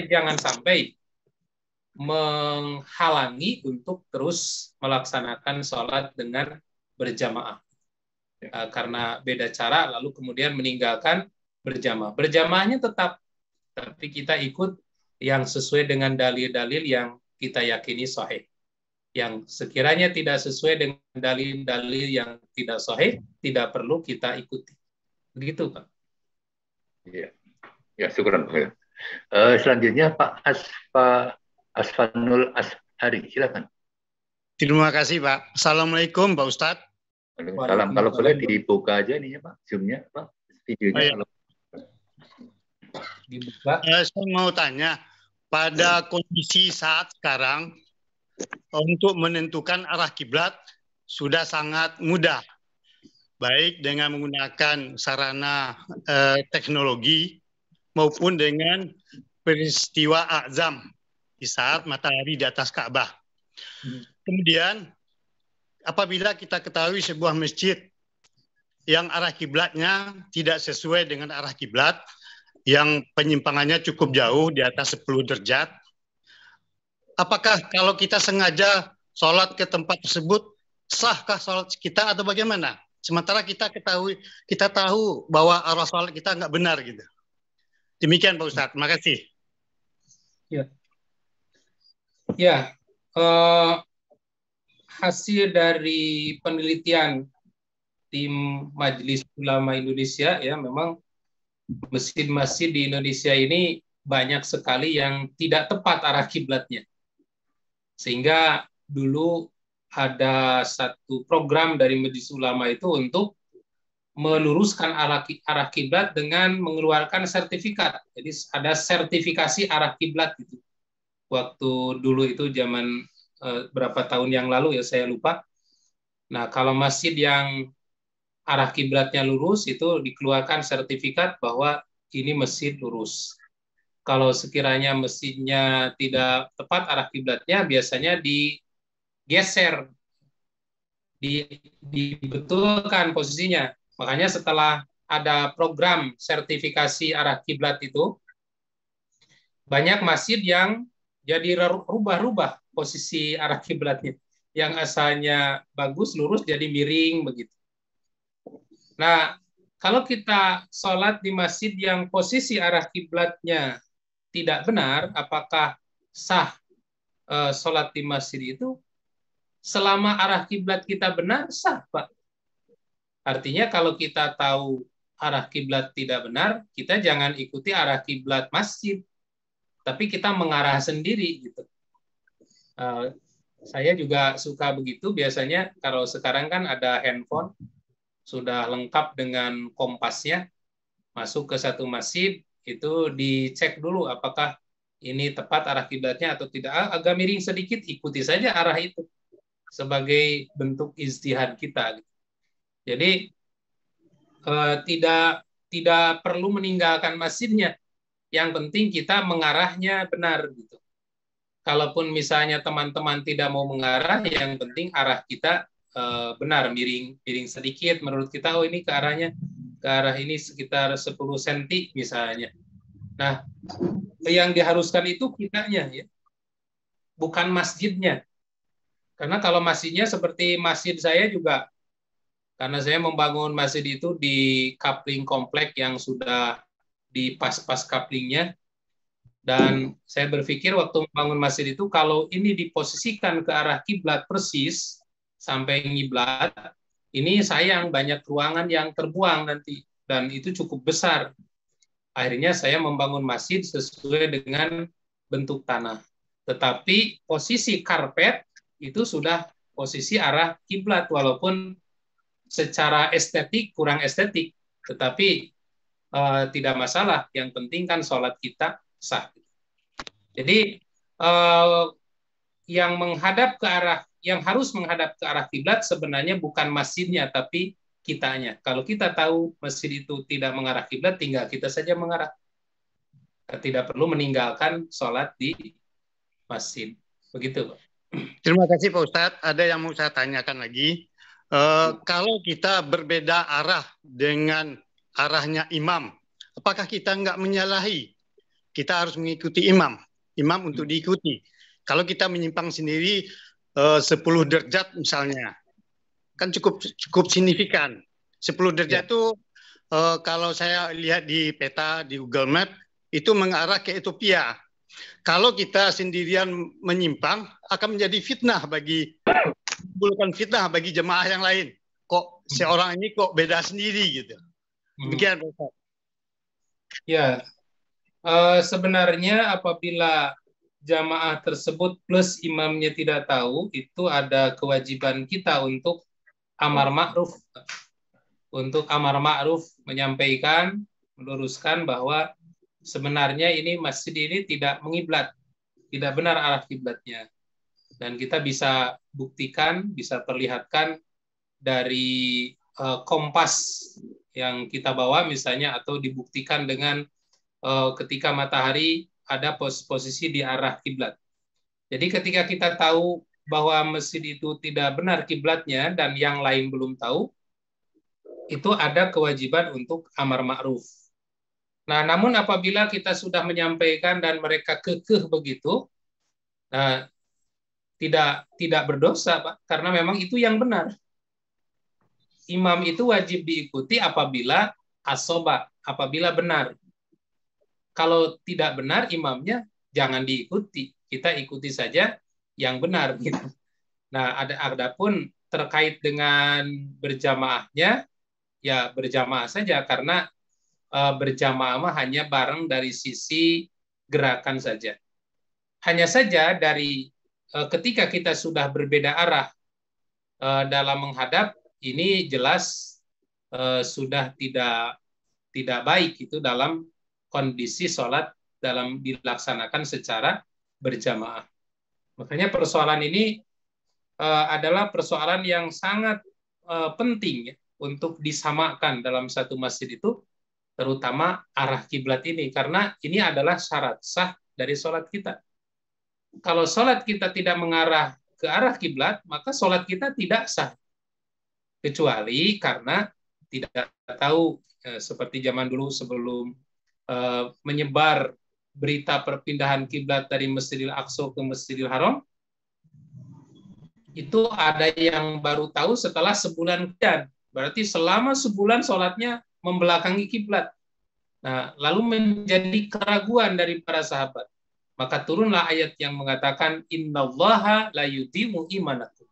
jangan sampai menghalangi untuk terus melaksanakan sholat dengan berjamaah. Karena beda cara, lalu kemudian meninggalkan berjamaah. Berjamaahnya tetap, tapi kita ikut yang sesuai dengan dalil-dalil yang kita yakini sahih. Yang sekiranya tidak sesuai dengan dalil-dalil yang tidak sahih, tidak perlu kita ikuti. Begitu, Pak. Iya, ya, syukuran. Selanjutnya Pak Asfanul Ashari, silakan. Terima kasih, Pak. Assalamualaikum, Pak Ustadz. Waalaikumsalam. Kalau boleh dibuka aja nih ya, Pak, Zoom-nya, Pak, videonya. Kalau dibuka. Saya mau tanya, pada kondisi saat sekarang, untuk menentukan arah kiblat sudah sangat mudah, baik dengan menggunakan sarana teknologi maupun dengan peristiwa azam di saat matahari di atas Ka'bah. Kemudian apabila kita ketahui sebuah masjid yang arah kiblatnya tidak sesuai dengan arah kiblat, yang penyimpangannya cukup jauh di atas 10 derajat, apakah kalau kita sengaja sholat ke tempat tersebut, sahkah sholat kita atau bagaimana? Sementara kita tahu bahwa arah sholat kita nggak benar gitu. Demikian Pak Ustadz, terima kasih. Ya, hasil dari penelitian tim Majelis Ulama Indonesia ya, memang masjid-masjid di Indonesia ini banyak sekali yang tidak tepat arah kiblatnya. Sehingga dulu ada satu program dari Majelis Ulama itu untuk meluruskan arah kiblat dengan mengeluarkan sertifikat. Jadi ada sertifikasi arah kiblat gitu. Waktu dulu itu zaman berapa tahun yang lalu ya, saya lupa. Nah, kalau masjid yang arah kiblatnya lurus itu dikeluarkan sertifikat bahwa ini masjid lurus. Kalau sekiranya masjidnya tidak tepat arah kiblatnya, biasanya digeser, dibetulkan posisinya. Makanya setelah ada program sertifikasi arah kiblat itu, banyak masjid yang jadi rubah-rubah posisi arah kiblatnya. Yang asalnya bagus, lurus, jadi miring begitu. Nah, kalau kita sholat di masjid yang posisi arah kiblatnya tidak benar, apakah sah sholat di masjid itu? Selama arah kiblat kita benar, sah, Pak. Artinya kalau kita tahu arah kiblat tidak benar, kita jangan ikuti arah kiblat masjid, tapi kita mengarah sendiri gitu. Saya juga suka begitu. Biasanya kalau sekarang kan ada handphone, sudah lengkap dengan kompasnya, masuk ke satu masjid, itu dicek dulu apakah ini tepat arah kiblatnya atau tidak. Agak miring sedikit, ikuti saja arah itu sebagai bentuk ijtihad kita. Jadi tidak perlu meninggalkan masjidnya. Yang penting kita mengarahnya benar gitu. Kalaupun misalnya teman-teman tidak mau mengarah, yang penting arah kita benar, miring sedikit menurut kita, oh ini ke arah ini sekitar 10 cm misalnya. Nah, yang diharuskan itu kitanya ya, bukan masjidnya. Karena kalau masjidnya seperti masjid saya juga, karena saya membangun masjid itu di coupling komplek yang sudah di pas-pas couplingnya, dan saya berpikir waktu membangun masjid itu kalau ini diposisikan ke arah kiblat persis sampai ngiblat, ini sayang banyak ruangan yang terbuang nanti, dan itu cukup besar. Akhirnya saya membangun masjid sesuai dengan bentuk tanah. Tetapi posisi karpet itu sudah posisi arah kiblat, walaupun secara estetik kurang estetik, tetapi tidak masalah. Yang penting kan sholat kita sah. Jadi yang harus menghadap ke arah kiblat sebenarnya bukan masjidnya, tapi kitanya. Kalau kita tahu masjid itu tidak mengarah kiblat, tinggal kita saja mengarah. Tidak perlu meninggalkan sholat di masjid. Begitu, Pak. Terima kasih Pak Ustadz. Ada yang mau saya tanyakan lagi. Kalau kita berbeda arah dengan arahnya imam, apakah kita nggak menyalahi? Kita harus mengikuti imam untuk diikuti. Kalau kita menyimpang sendiri 10 derajat misalnya, kan cukup signifikan. 10 derajat itu kalau saya lihat di peta di Google Map itu mengarah ke Ethiopia. Kalau kita sendirian menyimpang akan menjadi fitnah bagi jemaah yang lain. Kok seorang ini kok beda sendiri gitu. Demikian Pak. Ya, sebenarnya apabila jamaah tersebut plus imamnya tidak tahu, itu ada kewajiban kita untuk amar ma'ruf. Untuk amar ma'ruf, menyampaikan, meluruskan bahwa sebenarnya ini masjid ini tidak mengiblat, tidak benar arah kiblatnya. Dan kita bisa buktikan, bisa perlihatkan dari kompas yang kita bawa misalnya, atau dibuktikan dengan ketika matahari ada posisi di arah kiblat. Jadi ketika kita tahu bahwa masjid itu tidak benar kiblatnya dan yang lain belum tahu, itu ada kewajiban untuk amar ma'ruf. Nah, namun apabila kita sudah menyampaikan dan mereka kekeh begitu, nah, tidak berdosa, Pak, karena memang itu yang benar. Imam itu wajib diikuti apabila asoba, apabila benar. Kalau tidak benar imamnya, jangan diikuti. Kita ikuti saja yang benar gitu. Nah, adapun terkait dengan berjamaahnya, ya berjamaah saja, karena berjamaah hanya bareng dari sisi gerakan saja. Hanya saja dari ketika kita sudah berbeda arah dalam menghadap, ini jelas sudah tidak baik itu dalam kondisi sholat dalam dilaksanakan secara berjamaah. Makanya persoalan ini adalah persoalan yang sangat penting ya, untuk disamakan dalam satu masjid itu. terutama arah kiblat ini, karena ini adalah syarat sah dari sholat kita. Kalau sholat kita tidak mengarah ke arah kiblat, maka sholat kita tidak sah. Kecuali karena tidak tahu, seperti zaman dulu sebelum menyebar berita perpindahan kiblat dari Masjidil Aqsa ke Masjidil Haram, itu ada yang baru tahu setelah sebulan kemudian. Berarti selama sebulan sholatnya membelakangi kiblat. Nah, lalu menjadi keraguan dari para sahabat. Maka turunlah ayat yang mengatakan innallaha la yudhi'u imanakum.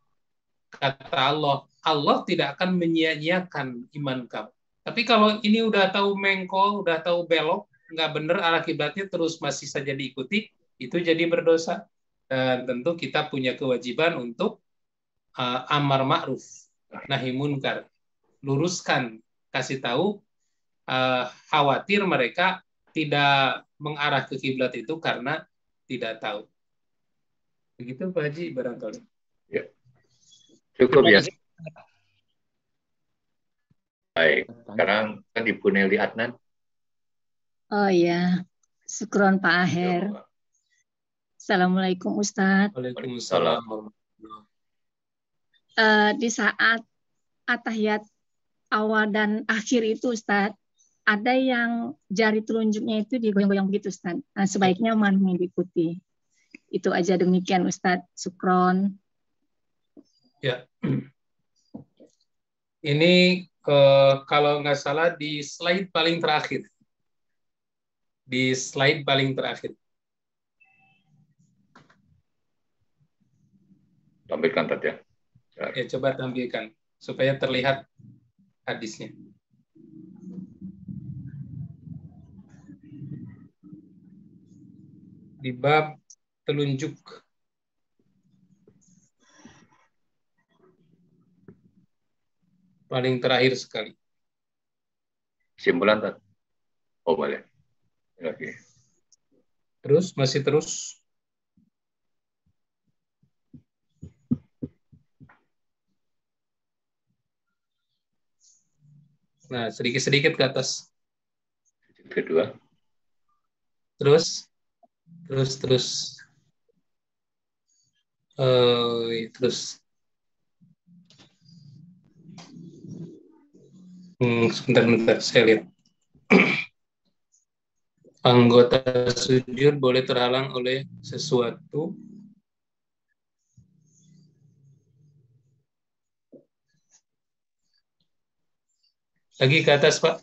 Kata Allah, Allah tidak akan menyia-nyiakan iman kamu. Tapi kalau ini udah tahu mengkol, udah tahu belok, nggak benar arah kiblatnya, terus masih saja diikuti, itu jadi berdosa. Dan tentu kita punya kewajiban untuk amar ma'ruf, nahi munkar, luruskan, kasih tahu, khawatir mereka tidak mengarah ke kiblat itu karena tidak tahu. Begitu Pak Haji barangkali. Ya. Cukup ya. Baik, sekarang kan Ibu Nelly Adnan. Oh ya, syukron Pak Aher. Assalamualaikum Ustadz. Waalaikumsalam. Di saat atahiyat awal dan akhir itu Ustadz, ada yang jari telunjuknya itu digoyang-goyang begitu Ustadz. Nah, sebaiknya mana yang diikuti. Itu aja, demikian Ustadz. Syukron. Ya. Ini kalau nggak salah di slide paling terakhir. Di slide paling terakhir. Tampilkan tadi ya. Ya, coba tampilkan supaya terlihat hadisnya. Di bab telunjuk. Paling terakhir sekali. Kesimpulan tadi. Oh, boleh. Oke. Terus, masih terus. Nah, sedikit-sedikit ke atas. Kedua. Terus. Sebentar, saya lihat. Anggota sujud boleh terhalang oleh sesuatu. Lagi ke atas, Pak.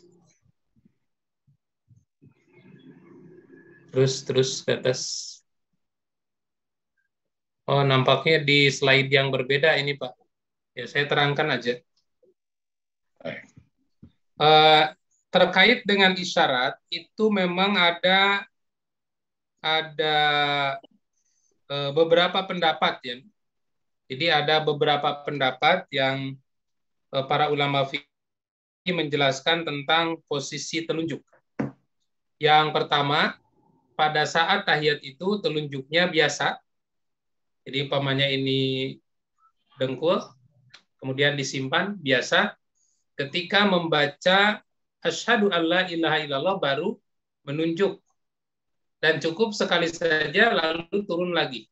Terus ke atas. Oh, nampaknya di slide yang berbeda ini, Pak. Ya, saya terangkan aja. Terkait dengan isyarat, itu memang ada beberapa pendapat ya. Jadi ada beberapa pendapat yang para ulama fikih menjelaskan tentang posisi telunjuk. Yang pertama, pada saat tahiyat itu telunjuknya biasa. Jadi umpamanya ini dengkul, kemudian disimpan biasa. Ketika membaca asyhadu alla ilaha illallah baru menunjuk. Dan cukup sekali saja lalu turun lagi.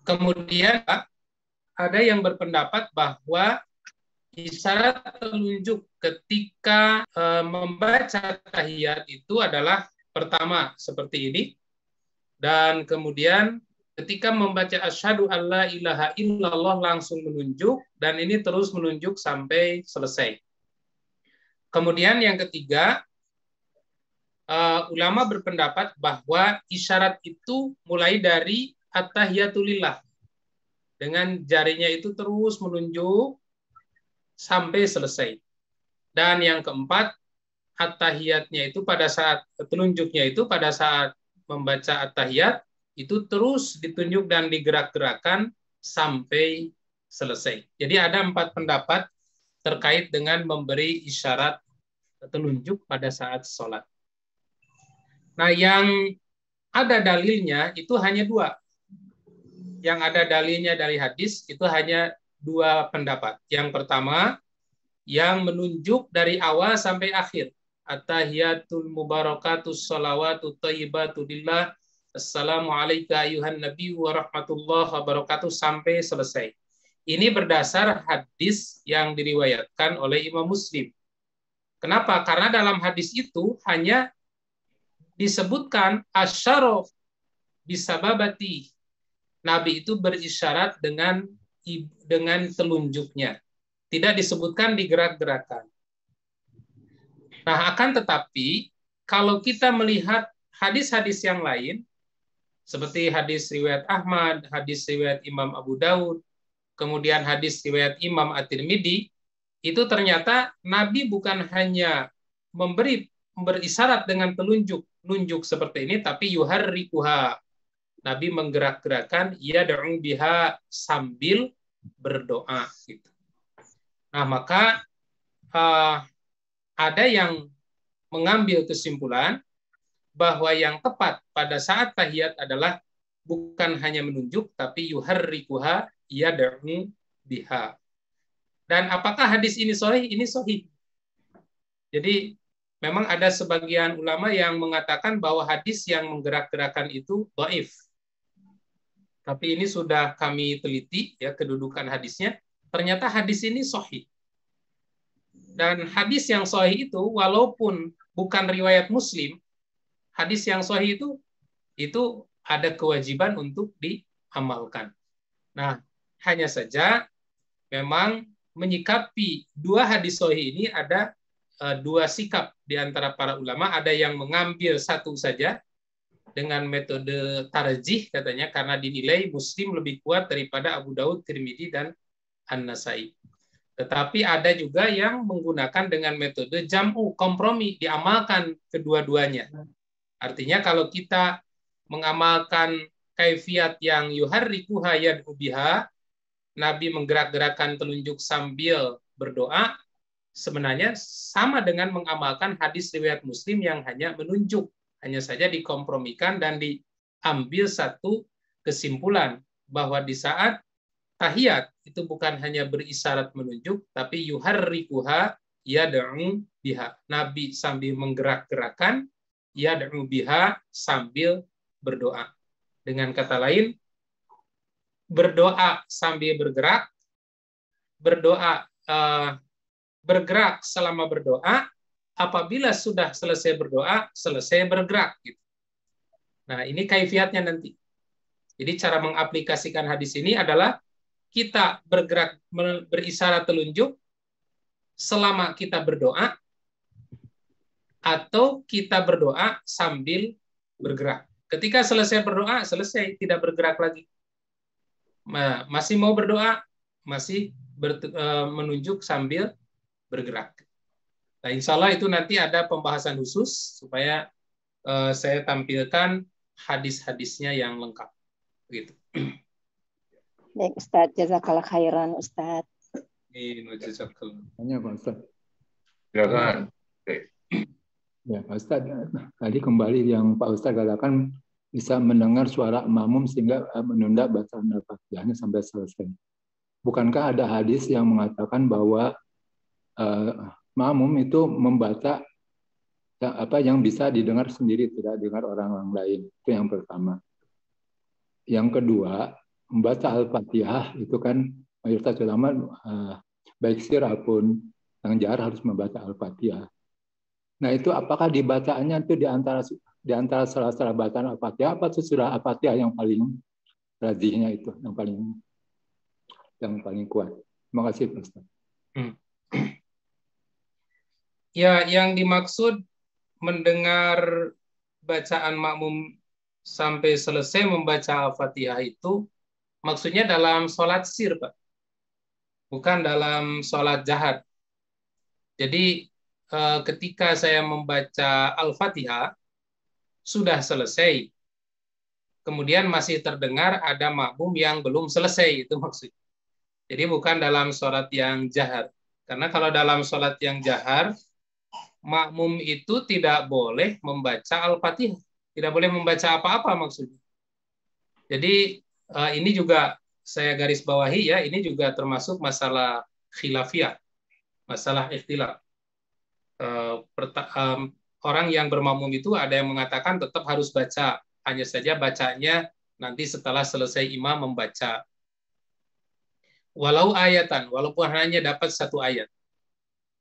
Kemudian ada yang berpendapat bahwa isyarat telunjuk ketika membaca tahiyat itu adalah pertama seperti ini, dan kemudian ketika membaca asyhadu alla ilaha illallah langsung menunjuk, dan ini terus menunjuk sampai selesai. Kemudian yang ketiga, ulama berpendapat bahwa isyarat itu mulai dari at-tahiyatulillah, dengan jarinya itu terus menunjuk sampai selesai. Dan yang keempat, at-tahiyatnya itu pada saat telunjuknya itu pada saat membaca at-tahiyat itu terus ditunjuk dan digerak-gerakan sampai selesai. Jadi ada 4 pendapat terkait dengan memberi isyarat telunjuk pada saat sholat. Nah, yang ada dalilnya itu hanya 2. Yang ada dalilnya dari hadis itu hanya 2 pendapat. Yang pertama, yang menunjuk dari awal sampai akhir. At-tahiyatul mubarakatus salawatu thayyibatu lillah. Assalamu alayka ayuhan nabi wa rahmatullahi wabarakatuh sampai selesai. Ini berdasar hadis yang diriwayatkan oleh Imam Muslim. Kenapa? Karena dalam hadis itu hanya disebutkan asyara bisababati. Nabi itu berisyarat dengan telunjuknya. Tidak disebutkan digerak-gerakan. Nah, akan tetapi kalau kita melihat hadis-hadis yang lain, seperti hadis riwayat Ahmad, hadis riwayat Imam Abu Daud, kemudian hadis riwayat Imam At-Tirmidzi, itu ternyata Nabi bukan hanya berisyarat dengan nunjuk seperti ini, tapi yuharrikuha. Nabi menggerak-gerakkan yad'u biha sambil berdoa. Gitu. Nah, maka ada yang mengambil kesimpulan bahwa yang tepat pada saat tahiyat adalah bukan hanya menunjuk, tapi yuharrikuha yad'u biha. Dan apakah hadis ini sahih? Ini sahih. Jadi memang ada sebagian ulama yang mengatakan bahwa hadis yang menggerak-gerakkan itu dhaif. Tapi ini sudah kami teliti ya kedudukan hadisnya. Ternyata hadis ini sahih. Dan hadis yang sahih itu walaupun bukan riwayat Muslim, hadis yang sahih itu ada kewajiban untuk diamalkan. Nah, hanya saja memang menyikapi dua hadis sahih ini ada dua sikap di antara para ulama. Ada yang mengambil satu saja dengan metode tarjih katanya karena dinilai Muslim lebih kuat daripada Abu Daud, Tirmidzi dan An-Nasai. Tetapi ada juga yang menggunakan dengan metode jam'u, kompromi, diamalkan kedua-duanya. Artinya kalau kita mengamalkan kaifiat yang yuharrikuha yad'u biha, Nabi menggerak-gerakkan telunjuk sambil berdoa, sebenarnya sama dengan mengamalkan hadis riwayat Muslim yang hanya menunjuk. Hanya saja dikompromikan dan diambil satu kesimpulan bahwa di saat tahiyat itu bukan hanya berisyarat menunjuk, tapi yuharrikuha yad'u biha. Nabi sambil menggerak-gerakkan yad'u biha sambil berdoa. Dengan kata lain, berdoa sambil bergerak, bergerak selama berdoa, apabila sudah selesai berdoa, selesai bergerak. Gitu. Nah, ini kaifiatnya nanti. Jadi cara mengaplikasikan hadis ini adalah kita bergerak berisyarat telunjuk selama kita berdoa atau kita berdoa sambil bergerak. Ketika selesai berdoa, selesai, tidak bergerak lagi. Masih mau berdoa, masih menunjuk sambil bergerak. Nah, insya Allah itu nanti ada pembahasan khusus supaya saya tampilkan hadis-hadisnya yang lengkap. Begitu. Baik, Ustadz. Jazakallah khairan, Ustadz. Tanya Pak Ustadz. Silakan. Ya, Pak Ustadz. Tadi kembali yang Pak Ustadz katakan bisa mendengar suara makmum sehingga menunda bacaan Al-Fatihahnya sampai selesai. Bukankah ada hadis yang mengatakan bahwa makmum itu membaca yang bisa didengar sendiri, tidak dengar orang lain? Itu yang pertama. Yang kedua, membaca Al-Fatihah itu kan mayoritas ulama baik sir maupun yang jahar harus membaca Al-Fatihah. Nah, itu apakah dibacaannya itu di antara salah-salah bacaan Al-Fatihah apa sesudah Al-Fatihah yang paling rajihnya itu, yang paling kuat? Terima kasih, Pak Ustaz. Ya, yang dimaksud mendengar bacaan makmum sampai selesai membaca Al-Fatihah itu maksudnya dalam sholat sir, Pak. Bukan dalam sholat jahar. Jadi ketika saya membaca Al-Fatihah, sudah selesai. Kemudian masih terdengar ada makmum yang belum selesai, itu maksudnya. Jadi bukan dalam sholat yang jahar. Karena kalau dalam sholat yang jahar, makmum itu tidak boleh membaca Al-Fatihah. Tidak boleh membaca apa-apa maksudnya. Jadi ini juga saya garis bawahi ya, ini juga termasuk masalah khilafiyah, masalah ikhtilaf. orang yang bermakmum itu ada yang mengatakan tetap harus baca, hanya saja bacanya nanti setelah selesai imam membaca. Walau ayatan, walaupun hanya dapat satu ayat.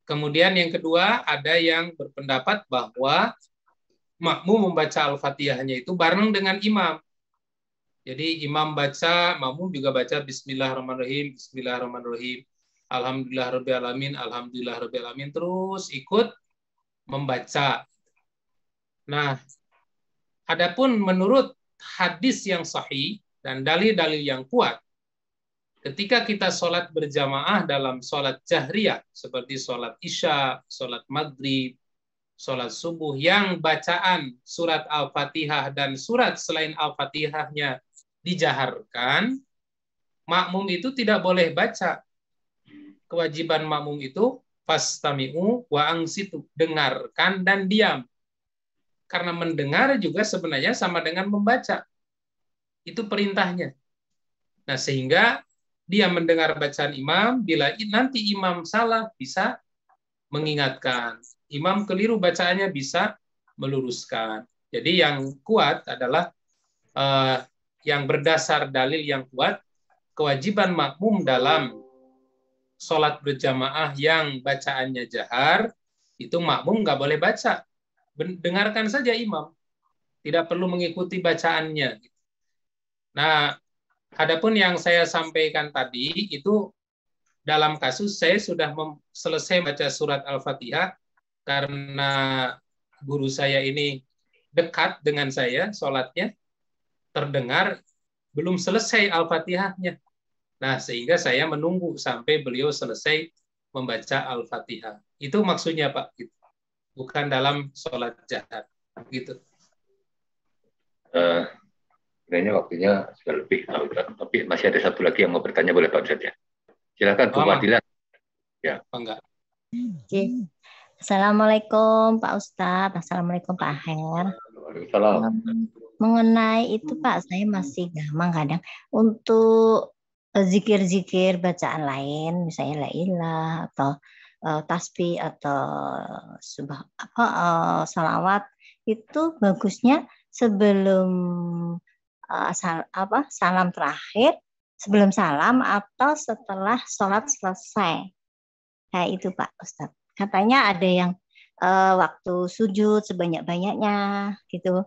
Kemudian yang kedua, ada yang berpendapat bahwa makmum membaca Al-Fatihahnya itu bareng dengan imam. Jadi imam baca, makmum juga baca Bismillahirrahmanirrahim, Bismillahirrahmanirrahim, Alhamdulillahirrahmanirrahim, Alhamdulillahirrahmanirrahim, terus ikut membaca. Nah, adapun menurut hadis yang sahih dan dalil-dalil yang kuat, ketika kita sholat berjamaah dalam sholat jahriyah, seperti sholat isya, sholat maghrib, sholat subuh, yang bacaan surat Al-Fatihah dan surat selain Al-Fatihahnya dijaharkan, makmum itu tidak boleh baca. Kewajiban makmum itu fastami'u wa angsitu, dengarkan dan diam. Karena mendengar juga sebenarnya sama dengan membaca. Itu perintahnya. Nah, sehingga dia mendengar bacaan imam, bila nanti imam salah bisa mengingatkan. Imam keliru bacaannya bisa meluruskan. Jadi yang kuat adalah yang berdasar dalil yang kuat, kewajiban makmum dalam sholat berjamaah yang bacaannya jahar, itu makmum nggak boleh baca. Dengarkan saja imam. Tidak perlu mengikuti bacaannya. Nah, adapun yang saya sampaikan tadi, itu dalam kasus saya sudah selesai baca surat Al-Fatihah, karena guru saya ini dekat dengan saya, sholatnya, terdengar belum selesai Al-Fatihahnya. Nah, sehingga saya menunggu sampai beliau selesai membaca Al-Fatihah. Itu maksudnya, Pak. Bukan dalam sholat jahar. Gitu. Sebenarnya waktunya sudah lebih. Tapi masih ada satu lagi yang mau bertanya, boleh Pak Ustadz ya? Silakan, Bu Fadilah. Ya. Enggak. Oke. Assalamualaikum Pak Ustadz. Assalamualaikum Pak Aher. Waalaikumsalam. Mengenai itu Pak, saya masih gampang kadang untuk zikir-zikir bacaan lain, misalnya la ilah atau tasbih atau salawat, itu bagusnya sebelum salam terakhir, sebelum salam atau setelah sholat selesai. Nah itu Pak Ustadz. Katanya ada yang waktu sujud sebanyak-banyaknya gitu.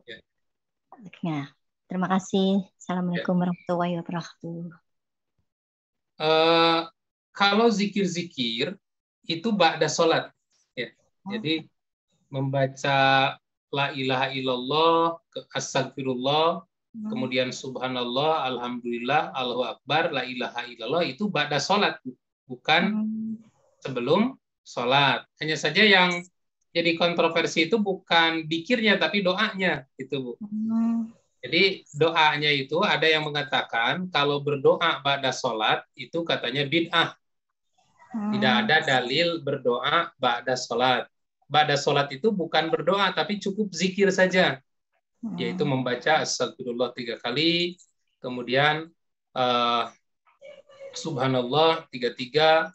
Ya, terima kasih. Assalamualaikum warahmatullahi wabarakatuh. Kalau zikir-zikir itu ba'da sholat. Ya. Jadi membaca la ilaha illallah, astagfirullah, kemudian subhanallah, alhamdulillah, Allahu akbar, la ilaha illallah, itu ba'da sholat, bukan sebelum sholat. Hanya saja yang jadi kontroversi itu bukan zikirnya tapi doanya, itu Bu. Jadi doanya itu ada yang mengatakan kalau berdoa ba'da sholat itu katanya bid'ah. Tidak ada dalil berdoa ba'da sholat. Ba'da sholat itu bukan berdoa tapi cukup zikir saja, yaitu membaca astagfirullah 3 kali, kemudian subhanallah 33,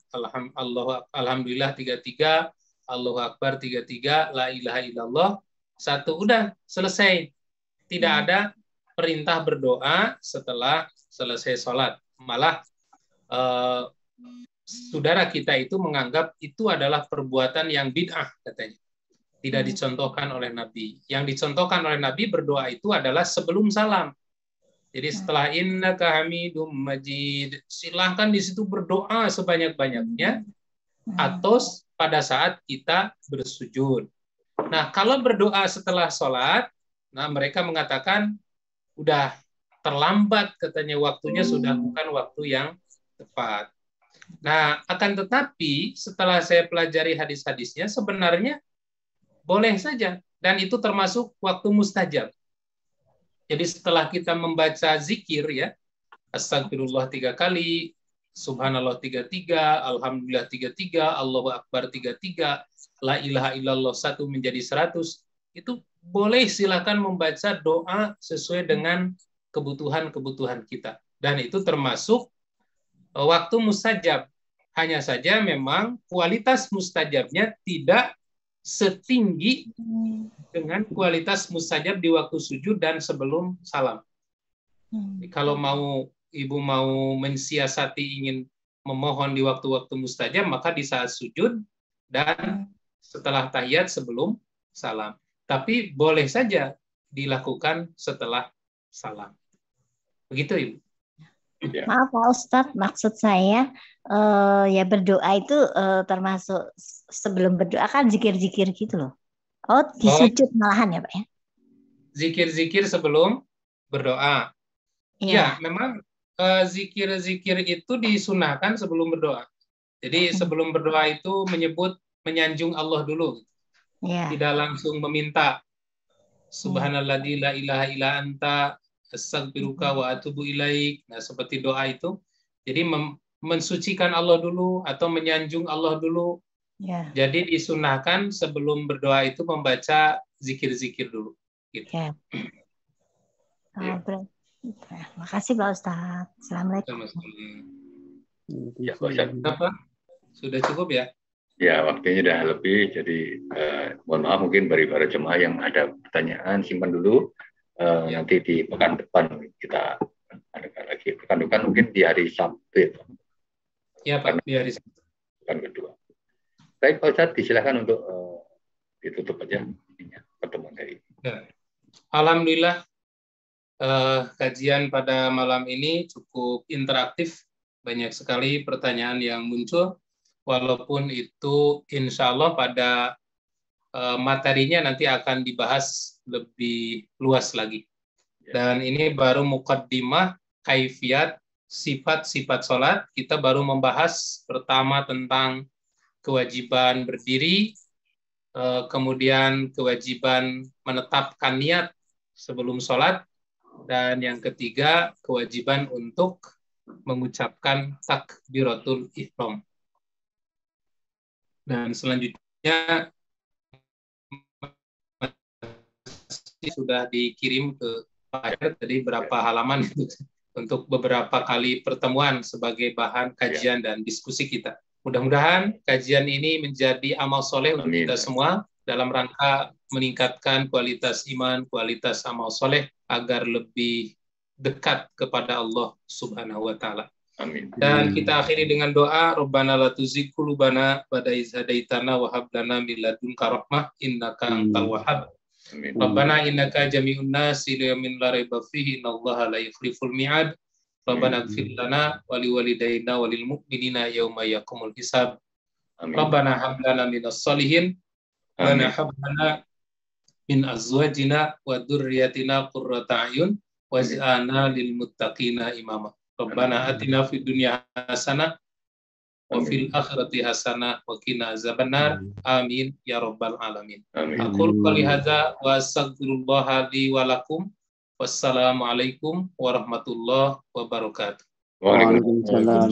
alhamdulillah 33, Allahu akbar 33, la ilaha illallah 1, udah selesai. Tidak ada perintah berdoa setelah selesai sholat. Malah saudara kita itu menganggap itu adalah perbuatan yang bid'ah katanya. Tidak dicontohkan oleh Nabi. Yang dicontohkan oleh Nabi berdoa itu adalah sebelum salam. Jadi setelah innaka hamidum majid, silahkan di situ berdoa sebanyak-banyaknya atau pada saat kita bersujud. Nah, kalau berdoa setelah sholat, nah mereka mengatakan udah terlambat katanya, waktunya sudah bukan waktu yang tepat. Nah, akan tetapi setelah saya pelajari hadis-hadisnya sebenarnya boleh saja, dan itu termasuk waktu mustajab. Jadi setelah kita membaca zikir ya, astagfirullah 3 kali, subhanallah 33, alhamdulillah 33, Allahu akbar 33, la ilaha illallah 1 menjadi 100, itu boleh silakan membaca doa sesuai dengan kebutuhan-kebutuhan kita. Dan itu termasuk waktu mustajab. Hanya saja memang kualitas mustajabnya tidak setinggi dengan kualitas mustajab di waktu sujud dan sebelum salam. Kalau ibu mau mensiasati ingin memohon di waktu-waktu mustajab, maka di saat sujud dan setelah tahiyat sebelum salam. Tapi boleh saja dilakukan setelah salam. Begitu, Ibu. Maaf Pak Ustadz, maksud saya ya berdoa itu termasuk sebelum berdoa kan zikir-zikir gitu loh. Oh, di sujud malahan ya Pak ya? Zikir-zikir sebelum berdoa. Ya, memang zikir-zikir itu disunahkan sebelum berdoa. Jadi sebelum berdoa itu menyanjung Allah dulu. Tidak langsung meminta. Subhanalladzi la ilaha illa anta astaghfiruka wa atubu ilaik. Nah, seperti doa itu. Jadi mensucikan Allah dulu atau menyanjung Allah dulu. Jadi disunahkan sebelum berdoa itu membaca zikir-zikir dulu. Gitu. Makasih Pak Ustadz. Assalamualaikum. Ya, Pak Ustadz. Sudah cukup ya? Ya, waktunya sudah lebih. Jadi mohon maaf mungkin bagi para jemaah yang ada pertanyaan simpan dulu. Nanti di pekan depan kita adakan lagi. Pekan depan mungkin di hari Sabtu. Ya Pak, di hari Sabtu. Pekan kedua. Baik Pak Ustadz, disilakan untuk ditutup aja pertemuan hari ini. Ya. Alhamdulillah kajian pada malam ini cukup interaktif. Banyak sekali pertanyaan yang muncul. Walaupun itu insya Allah pada materinya nanti akan dibahas lebih luas lagi. Dan ini baru muqaddimah kaifiat sifat-sifat sholat. Kita baru membahas pertama tentang kewajiban berdiri, kemudian kewajiban menetapkan niat sebelum sholat, dan yang ketiga kewajiban untuk mengucapkan takbiratul ihram. Dan selanjutnya sudah dikirim ke Pak, tadi berapa halaman untuk beberapa kali pertemuan sebagai bahan kajian dan diskusi kita. Mudah-mudahan kajian ini menjadi amal soleh untuk kita semua dalam rangka meningkatkan kualitas iman, kualitas amal soleh agar lebih dekat kepada Allah Subhanahu wa Ta'ala. Amin. Dan kita akhiri dengan doa, Rabbana la tuzigh qulubana ba'da idh hadaitana wa hab lana min ladunka rahmah innaka antal wahhab. Rabbana innaka jami'un nasi li yawmin la raiba fihi innallaha la yukhliful mi'ad. Rabbana ighfir lana wa liwalidayna wa lil mu'minina yawma yaqumul hisab. Rabbana hab lana minas shalihin wa hab lana min azwajina wa dzurriyyatina qurrata a'yun waj'alna lil muttaqina imama. Rabbana atina fid dunya hasanah wa fil akhirati hasanah wa qina azabannar. Amin ya rabbal alamin. Aqul qouli hadza wa astaghfirullah li wa lakum. Wassalamualaikum warahmatullahi wabarakatuh. Waalaikumsalam.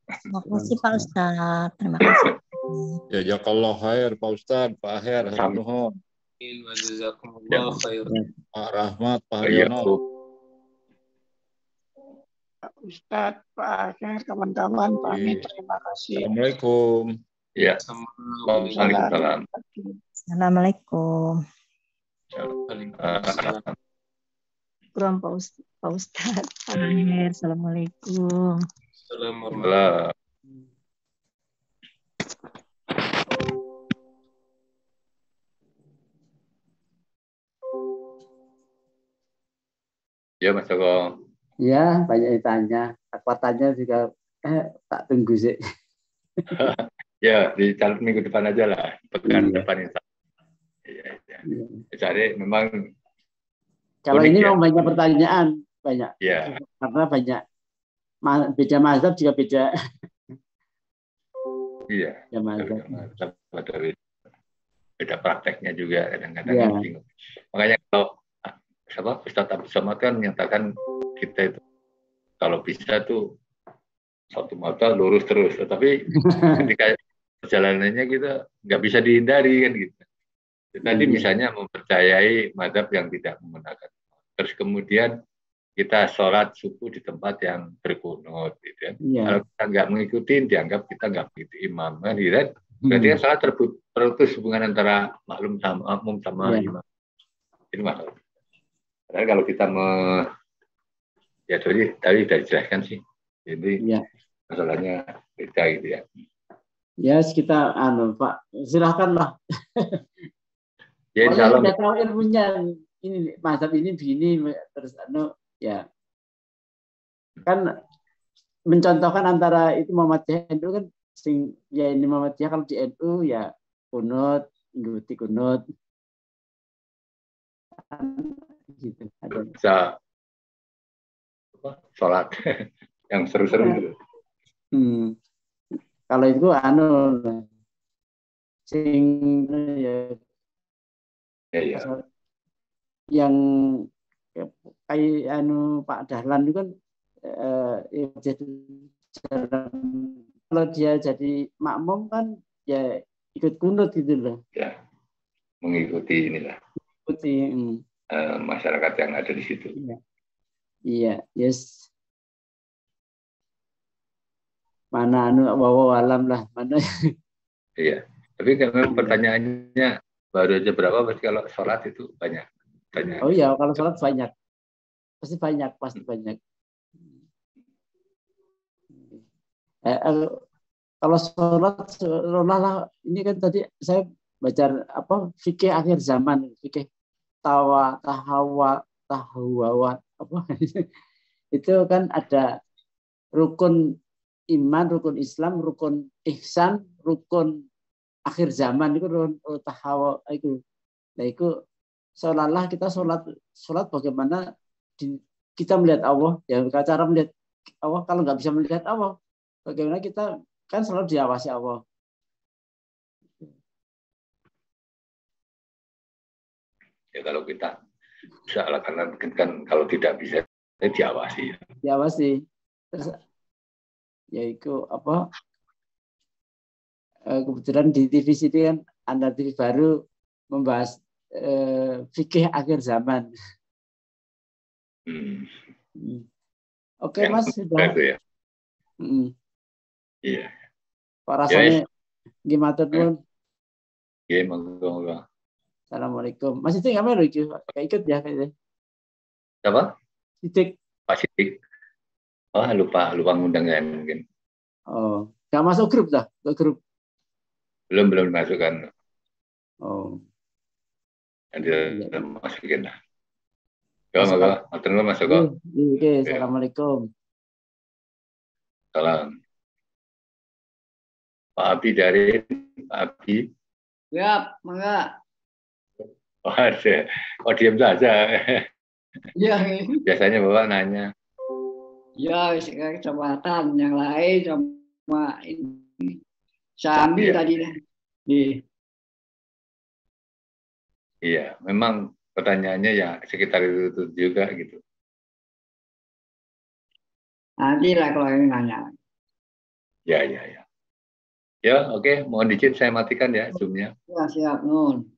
Terima kasih Pak Ustadz. Terima kasih. Ya jazakallah khair Pak Ustadz, Pak Aher, nuhun. Wa jazakumullah khair. Pak Rahmat, Pak Haryono. Pak Ustadz, Pak Aher, kawan-kawan, pamit. Terima kasih. Assalamualaikum. Ya. Waalaikumsalam. Assalamualaikum. Kurang Pak Ustadz. Pak Aher, Assalamualaikum. Assalamualaikum. Ya Mas Joko. Ya, banyak ditanya. Akuatannya juga tak tunggu sih. Ya, di calon minggu depan aja lah. Pekan depan insya Allah. Ya. Cari memang. Kalau ini memang banyak pertanyaan, banyak. Ya. Karena banyak. Beda mazhab juga beda. Iya. Ya, mazhab. Beda prakteknya juga kadang-kadang bingung. Makanya kalau Ustadz Abdul Somad kan menyatakan kita itu kalau bisa tuh satu mata lurus terus, tetapi ketika perjalanannya kita nggak bisa dihindari kan gitu. Tadi misalnya mempercayai mazhab yang tidak menggunakan, terus kemudian kita sholat subuh di tempat yang berkunut, gitu kan. Kalau kita nggak mengikuti, dianggap kita nggak begitu imam kan, gitu kan. Berarti kan salah terputus hubungan antara makmum sama Iya. imam. Itu masalah. Karena kalau kita ya tadi sudah dijelaskan sih. Jadi Iya. masalahnya beda gitu ya. Ya, kita Pak, silakanlah. Ya, insya Allah. Udah tahu ilmunya ini mazhab ini begini terus ya kan mencontohkan antara itu Muhammadiyah NU kan ya ini Muhammadiyah kalau di NU ya kunut, ikuti kunut. Gitu. Bisa sholat yang seru-seru gitu. Kalau itu ya yang kayak Pak Dahlan itu kan kalau dia jadi makmum kan ya ikut kunut gitu loh. Ya, mengikuti inilah. Mengikuti masyarakat yang ada di situ. Iya, yes. Mana wawalam lah, mana. Iya, tapi memang pertanyaannya baru aja berapa, berarti kalau sholat itu banyak. Pertanyaan. Oh iya, kalau sholat banyak. Pasti banyak. Kalau sholat ini kan tadi saya baca fikih akhir zaman, fikih tahawat itu kan ada rukun iman, rukun Islam, rukun ihsan, rukun akhir zaman itu rukun tahawat itu. Nah itu seolah-olah kita sholat bagaimana kita melihat Allah, ya cara melihat Allah. Kalau nggak bisa melihat Allah, bagaimana kita kan selalu diawasi Allah. Ya kalau kita bisa lah, karena kan kalau tidak bisa diawasi. Diawasi. Terus ya itu kebetulan di TV City kan Andar TV baru membahas fikih akhir zaman. Oke Mas, sudah. Ya. Iya. Pak rasanya gimana tuh? Iya, monggo. Assalamualaikum. Mas Sidik nggak ikut ya kayaknya. Siapa? Sidik. Pak Sidik. Oh, lupa ngundang kan mungkin. Oh, nggak masuk grup dah? Ke grup? Belum masukkan. Oh. Nanti masukin lah. Monggo. Matur nuwun Mas Joko. Oke, assalamualaikum. Salam. Pak Abi dari Pak Abi. Ya, mangga. Oh, ada. Oh, diam saja. Ya. Biasanya Bapak nanya. Ya, kesempatan yang lain sama ini. Sambil tadi. Iya, memang pertanyaannya ya sekitar itu juga gitu. Nanti lah kalau ini nanya. Ya. Ya, oke. Mohon izin saya matikan ya Zoom-nya. Ya, siap, Nun.